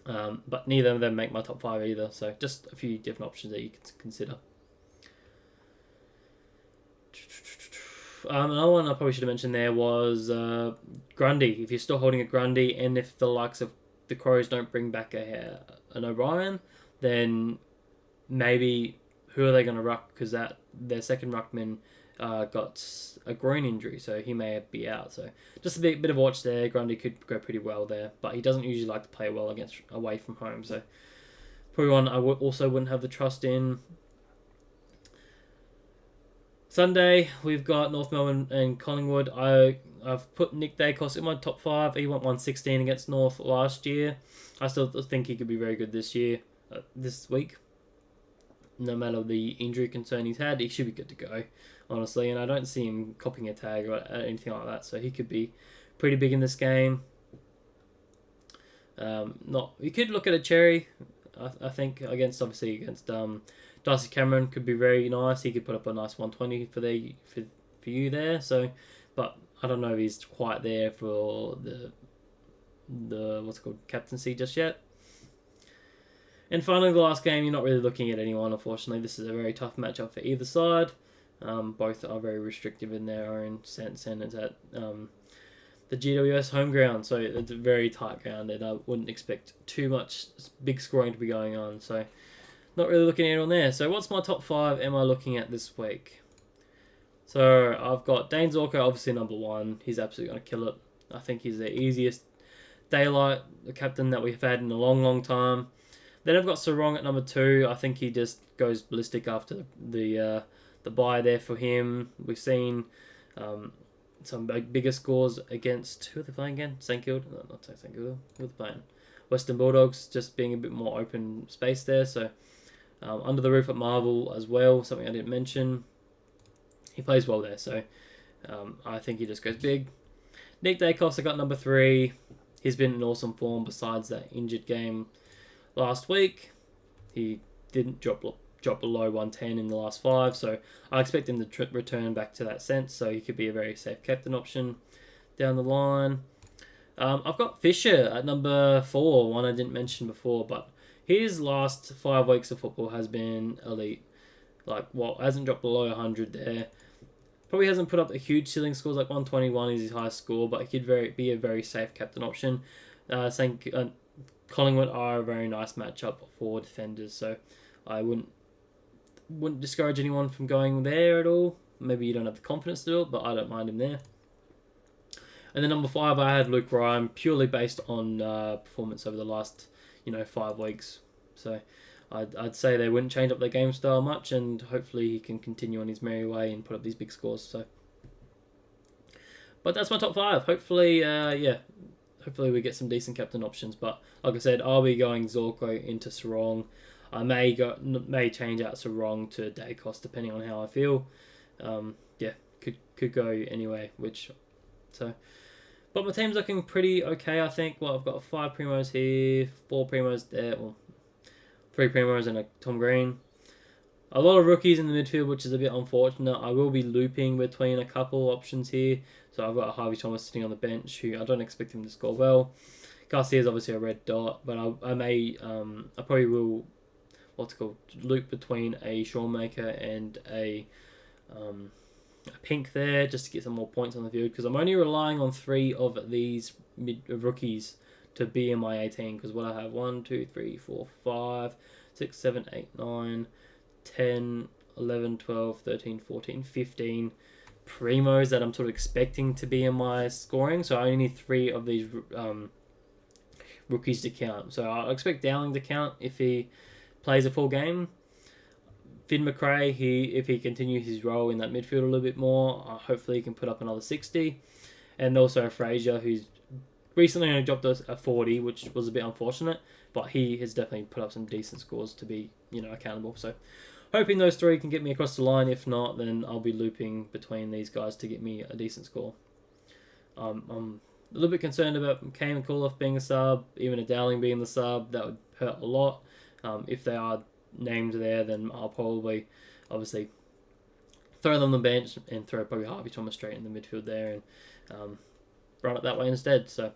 But neither of them make my top 5 either. So just a few different options that you can consider. Another one I probably should have mentioned there was Grundy. If you're still holding a Grundy, and if the likes of the Crows don't bring back an O'Brien, then maybe who are they going to ruck? Because their second ruckman got a groin injury, so he may be out. So just a bit of a watch there. Grundy could go pretty well there, but he doesn't usually like to play well away from home. So probably one I also wouldn't have the trust in. Sunday, we've got North Melbourne and Collingwood. I've put Nick Dacos in my top 5. He went 116 against North last year. I still think he could be very good this week. No matter the injury concern he's had, he should be good to go, honestly. And I don't see him copying a tag or anything like that, so he could be pretty big in this game. You could look at a Cherry, I think, against Darcy Cameron could be very nice. He could put up a nice 120 for you there. So, but I don't know if he's quite there for the captaincy just yet. And finally, the last game, you're not really looking at anyone. Unfortunately, this is a very tough matchup for either side. Both are very restrictive in their own sense, and it's at the GWS home ground, so it's a very tight ground, and I wouldn't expect too much big scoring to be going on. So. Not really looking at it on there. So what's my top 5 am I looking at this week? So I've got Dane Zorko, obviously number 1. He's absolutely going to kill it. I think he's the easiest daylight captain that we've had in a long, long time. Then I've got Sarong at number 2. I think he just goes ballistic after the bye there for him. We've seen some bigger scores against... Who are they playing again? St Kilda? No, not St Kilda. Who are they playing? Western Bulldogs, just being a bit more open space there. So... under the roof at Marvel as well, something I didn't mention. He plays well there, so I think he just goes big. Nick Dacos, I got number 3. He's been in awesome form besides that injured game last week. He didn't drop below 110 in the last 5, so I expect him to return back to that sense, so he could be a very safe captain option down the line. I've got Fisher at number 4, one I didn't mention before, but his last 5 weeks of football has been elite. Hasn't dropped below 100 there. Probably hasn't put up a huge ceiling scores, like 121 is his highest score, but he could be a very safe captain option. Collingwood are a very nice matchup for defenders, so I wouldn't discourage anyone from going there at all. Maybe you don't have the confidence to do it, but I don't mind him there. And then number 5, I had Luke Ryan, purely based on performance over the last 5 weeks. So I'd say they wouldn't change up their game style much, and hopefully he can continue on his merry way and put up these big scores. So, but that's my top 5. Hopefully, hopefully we get some decent captain options. But like I said, I'll be going Zorko into Sarong. I may change out Sarong to Dacos depending on how I feel. Could go anyway. But my team's looking pretty okay, I think. Well, I've got 5 primos here, 4 primos there, 3 primos and a Tom Green. A lot of rookies in the midfield, which is a bit unfortunate. I will be looping between a couple options here. So I've got Harvey Thomas sitting on the bench, who I don't expect him to score well. Garcia's obviously a red dot, but I probably will, loop between a Shawmaker and a Pink there, just to get some more points on the field, because I'm only relying on 3 of these rookies to be in my 18, because what I have 1, 2, 3, 4, 5, 6, 7, 8, 9, 10, 11, 12, 13, 14, 15 primos that I'm sort of expecting to be in my scoring, so I only need 3 of these rookies to count. So I'll expect Dowling to count if he plays a full game. Finn McRae, if he continues his role in that midfield a little bit more, hopefully he can put up another 60. And also Fraser, who's recently only dropped a 40, which was a bit unfortunate, but he has definitely put up some decent scores to be, accountable. So hoping those three can get me across the line. If not, then I'll be looping between these guys to get me a decent score. I'm a little bit concerned about Kane and Call being a sub, even a Dowling being the sub. That would hurt a lot. If they are named there, then I'll probably, obviously, throw them on the bench and throw probably Harvey Thomas straight in the midfield there and run it that way instead. So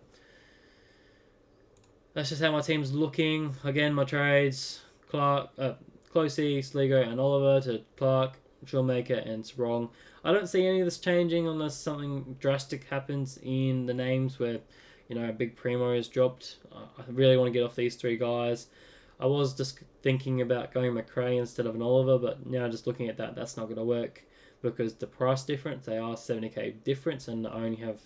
that's just how my team's looking. Again, my trades: Closey, Sligo, and Oliver to Clark, Shoemaker, and Sarong. I don't see any of this changing unless something drastic happens in the names where, a big primo is dropped. I really want to get off these three guys. I was just thinking about going McRae instead of an Oliver, but now just looking at that, that's not going to work because the price difference, they are 70k difference, and I only have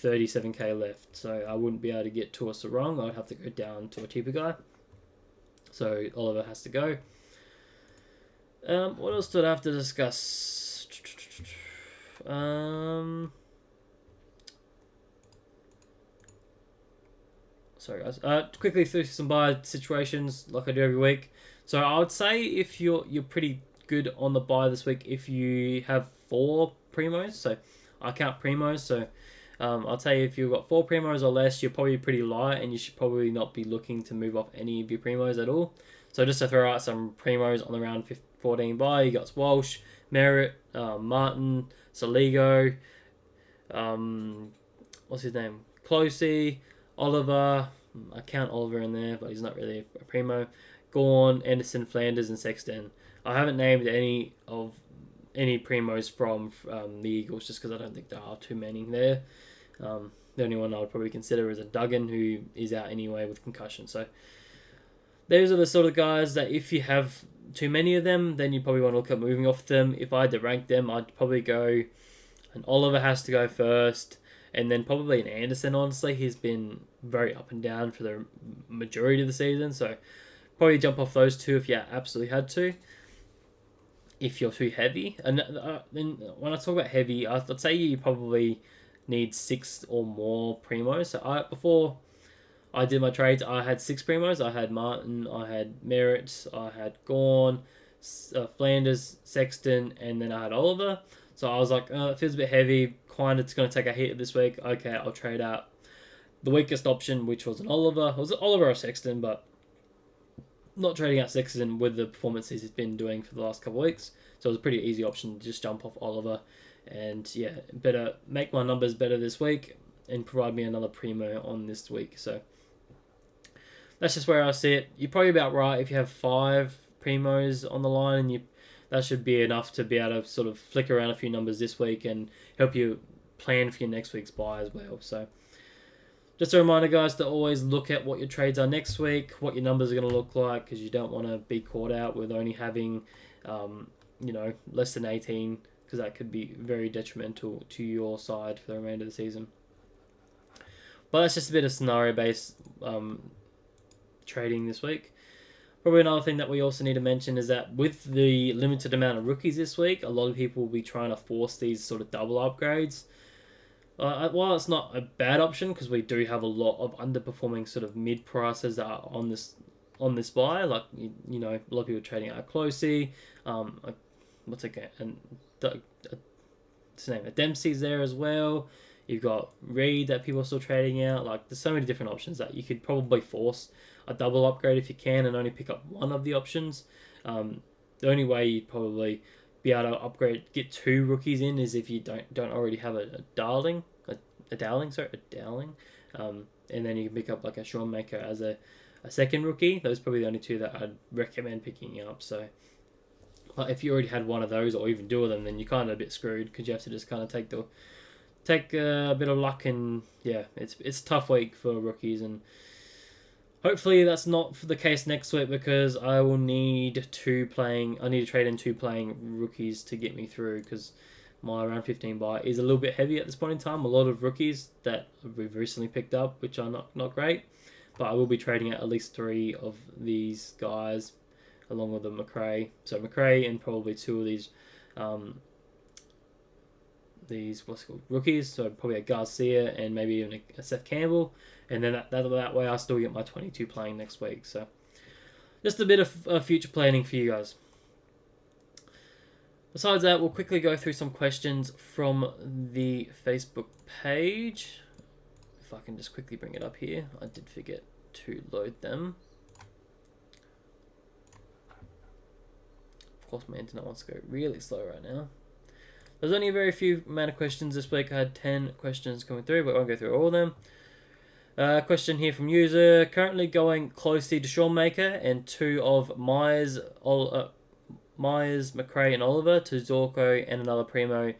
37k left. So I wouldn't be able to get to a Sarong. I'd have to go down to a cheaper guy. So Oliver has to go. What else did I have to discuss? Sorry guys. Quickly through some buy situations like I do every week. So I would say if you're pretty good on the buy this week if you have 4 primos. So I count primos. So I'll tell you if you've got 4 primos or less, you're probably pretty light and you should probably not be looking to move off any of your primos at all. So just to throw out some primos on the round 14 buy, you got Walsh, Merritt, Martin, Saligo, what's his name? Closey, Oliver. I count Oliver in there, but he's not really a primo. Gawn, Anderson, Flanders, and Sexton. I haven't named any primos from the Eagles just because I don't think there are too many there. The only one I would probably consider is a Duggan, who is out anyway with concussion. So those are the sort of guys that if you have too many of them, then you probably want to look at moving off them. If I had to rank them, I'd probably go, and Oliver has to go first, and then probably an Anderson, honestly. He's been very up and down for the majority of the season, so probably jump off those two if you absolutely had to. If you're too heavy. And then when I talk about heavy, I'd say you probably need 6 or more primos. So before I did my trades, I had 6 primos. I had Martin, I had Merritt, I had Gawn, Flanders, Sexton, and then I had Oliver. So I was like, it feels a bit heavy. It's going to take a hit this week. Okay, I'll trade out the weakest option, which was an Oliver. It was Oliver or Sexton, but not trading out Sexton with the performances he's been doing for the last couple of weeks. So it was a pretty easy option to just jump off Oliver. And yeah, better make my numbers better this week and provide me another primo on this week. So that's just where I see it. You're probably about right if you have 5 primos on the line, and that should be enough to be able to sort of flick around a few numbers this week and help you plan for your next week's buy as well. So just a reminder, guys, to always look at what your trades are next week, what your numbers are going to look like, because you don't want to be caught out with only having, less than 18, because that could be very detrimental to your side for the remainder of the season. But that's just a bit of scenario-based trading this week. Probably another thing that we also need to mention is that with the limited amount of rookies this week, a lot of people will be trying to force these sort of double upgrades. While it's not a bad option, because we do have a lot of underperforming sort of mid prices that are on this buy, like a lot of people trading out Closey, what's it, and what's his name? Dempsey's there as well. You've got Reed that people are still trading out. Like, there's so many different options that you could probably force a double upgrade if you can, and only pick up one of the options. The only way you'd probably be able to upgrade, get 2 rookies in, is if you don't already have a Dowling, and then you can pick up like a Shoemaker as a second rookie. Those are probably the only 2 that I'd recommend picking up. So, but if you already had one of those or even 2 of them, then you're kind of a bit screwed, because you have to just kind of take a bit of luck, and yeah, it's a tough week for rookies, and hopefully that's not the case next week, because I will need to trade in 2 playing rookies to get me through, because my round 15 buy is a little bit heavy at this point in time. A lot of rookies that we've recently picked up, which are not great, but I will be trading out at least 3 of these guys along with the McRae. So McRae and probably 2 of these rookies, so probably a Garcia and maybe even a Seth Campbell, and then that way I still get my 22 playing next week. So just a bit of future planning for you guys. Besides that, we'll quickly go through some questions from the Facebook page. If I can just quickly bring it up here. I did forget to load them. Of course, my internet wants to go really slow right now. There's only a very few amount of questions this week. I had 10 questions coming through, but I won't go through all of them. Question here from user. Currently going closely to Sean Maker and 2 of Myers, McRae and Oliver to Zorko and another Primo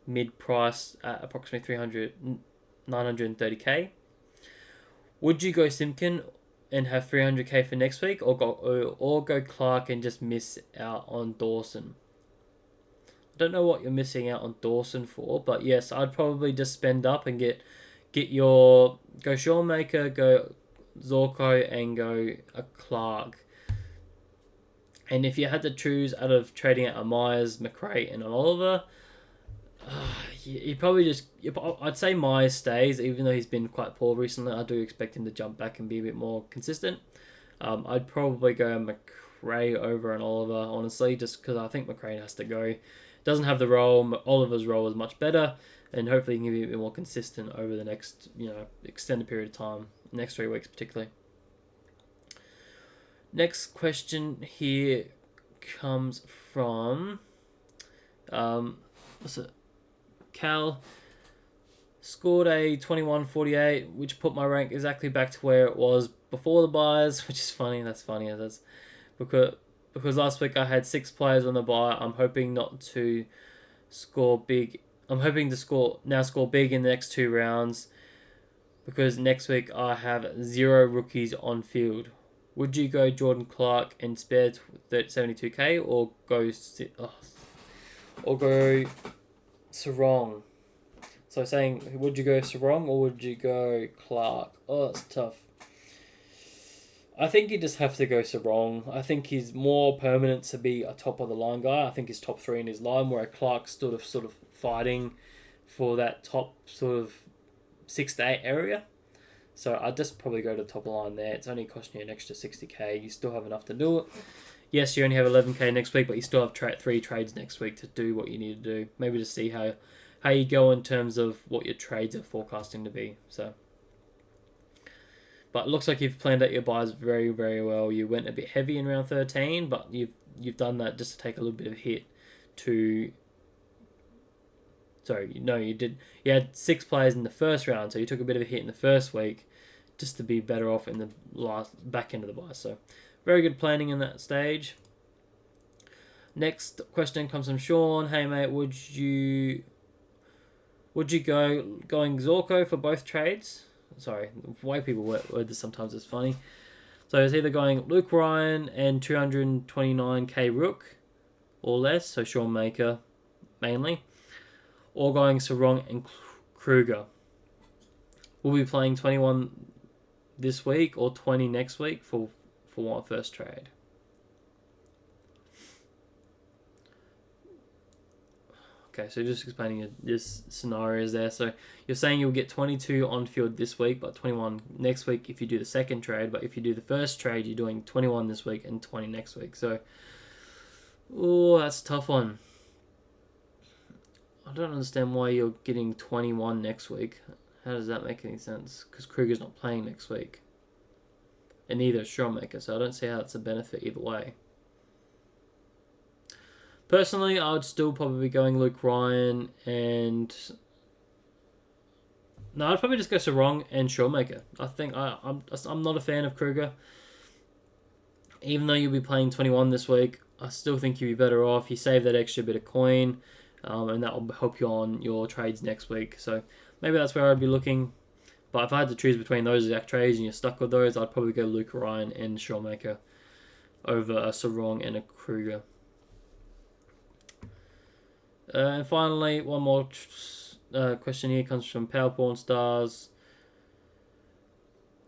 mid-price at approximately 930k. Would you go Simpkin and have 300k for next week, or go Clark and just miss out on Dawson? I don't know what you're missing out on Dawson for, but yes, I'd probably just spend up and go Sean Maker, go Zorko, and go a Clark. And if you had to choose out of trading out a Myers, McRae, and an Oliver, I'd say Myers stays, even though he's been quite poor recently. I do expect him to jump back and be a bit more consistent. I'd probably go McRae over an Oliver, honestly, just because I think McRae has to go. Doesn't have the role. Oliver's role is much better, and hopefully he can be a bit more consistent over the next, extended period of time, next 3 weeks particularly. Next question here comes from Cal. Scored a 21.48, which put my rank exactly back to where it was before the buys, which is funny. That's funny. That's because last week I had 6 players on the buy. I'm hoping not to score big. I'm hoping to score big in the next 2 rounds, because next week I have 0 rookies on field. Would you go Jordan Clark and spare 72k, or go Sarong? So saying, would you go Sarong or would you go Clark? Oh, that's tough. I think you just have to go Sarong. I think he's more permanent to be a top of the line guy. I think he's top 3 in his line, where Clark's sort of fighting for that top sort of 6 to 8 area. So I'd just probably go to the top of the line there. It's only costing you an extra 60k. You still have enough to do it. Yes, you only have 11k next week, but you still have 3 trades next week to do what you need to do. Maybe to see how you go in terms of what your trades are forecasting to be. So, but it looks like you've planned out your buys very, very well. You went a bit heavy in round 13, but you've done that just to take a little bit of a hit to... Sorry, no, you did. You had 6 players in the first round, so you took a bit of a hit in the first week just to be better off in the back end of the buy. So, very good planning in that stage. Next question comes from Sean. Hey mate, would you going Zorko for both trades? Sorry, the way people word this sometimes is funny. So it's either going Luke Ryan and 229k Rook or less, so Sean Maker mainly, or going Sarong and Kruger. We'll be playing 21 this week or 20 next week for our first trade. Okay, so just explaining this scenarios there. So you're saying you'll get 22 on field this week, but 21 next week if you do the second trade. But if you do the first trade, you're doing 21 this week and 20 next week. So, that's a tough one. I don't understand why you're getting 21 next week. How does that make any sense? Because Kruger's not playing next week. And neither is Showmaker, so I don't see how it's a benefit either way. Personally, I would still probably be going Luke Ryan and... No, I'd probably just go Sarong and Showmaker. I think I'm not a fan of Kruger. Even though you'll be playing 21 this week, I still think you'd be better off. You save that extra bit of coin, and that will help you on your trades next week. So maybe that's where I'd be looking. But if I had to choose between those exact trades and you're stuck with those, I'd probably go Luke Ryan and Showmaker over a Sarong and a Kruger. And finally, one more question here comes from Power Porn Stars.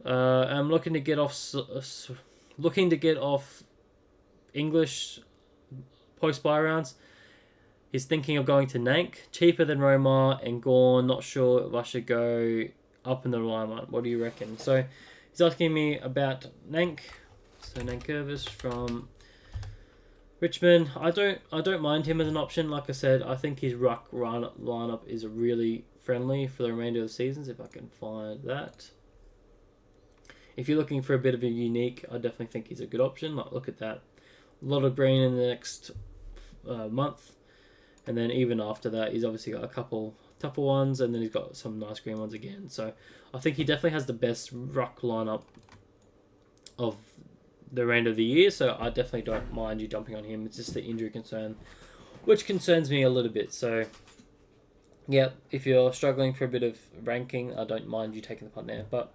I'm looking to get off English post buy rounds. He's thinking of going to Nank, cheaper than Romar and Gorn. Not sure if I should go up in the alignment. What do you reckon? So he's asking me about Nank. So Nankervis from Richmond, I don't mind him as an option. Like I said, I think his ruck lineup is really friendly for the remainder of the seasons. If I can find that. If you're looking for a bit of a unique, I definitely think he's a good option. Like, look at that. A lot of green in the next month. And then even after that, he's obviously got a couple tougher ones, and then he's got some nice green ones again. So I think he definitely has the best ruck lineup of the remainder of the year. So I definitely don't mind you jumping on him. It's just the injury concern, which concerns me a little bit. So yeah, if you're struggling for a bit of ranking, I don't mind you taking the punt there. But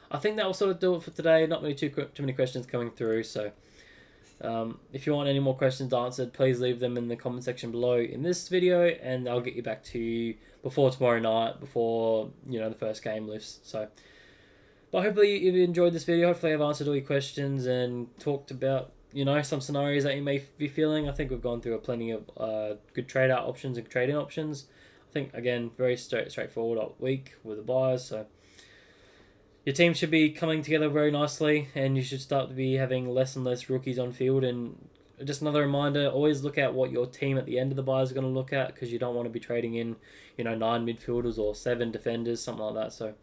I think that will sort of do it for today. Not really too many questions coming through. So if you want any more questions answered, please leave them in the comment section below in this video, and I'll get you back to you before tomorrow night, before the first game lifts. So, but hopefully you enjoyed this video. Hopefully I've answered all your questions and talked about some scenarios that you may be feeling. I think we've gone through plenty of good trade out options and trading options. I think again very straightforward week with the buyers. So your team should be coming together very nicely, and you should start to be having less and less rookies on field. And just another reminder, always look at what your team at the end of the buy is going to look at, because you don't want to be trading in, 9 midfielders or 7 defenders, something like that. So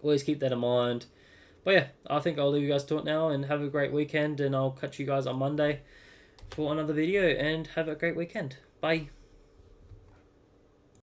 always keep that in mind. But yeah, I think I'll leave you guys to it now, and have a great weekend, and I'll catch you guys on Monday for another video, and have a great weekend. Bye.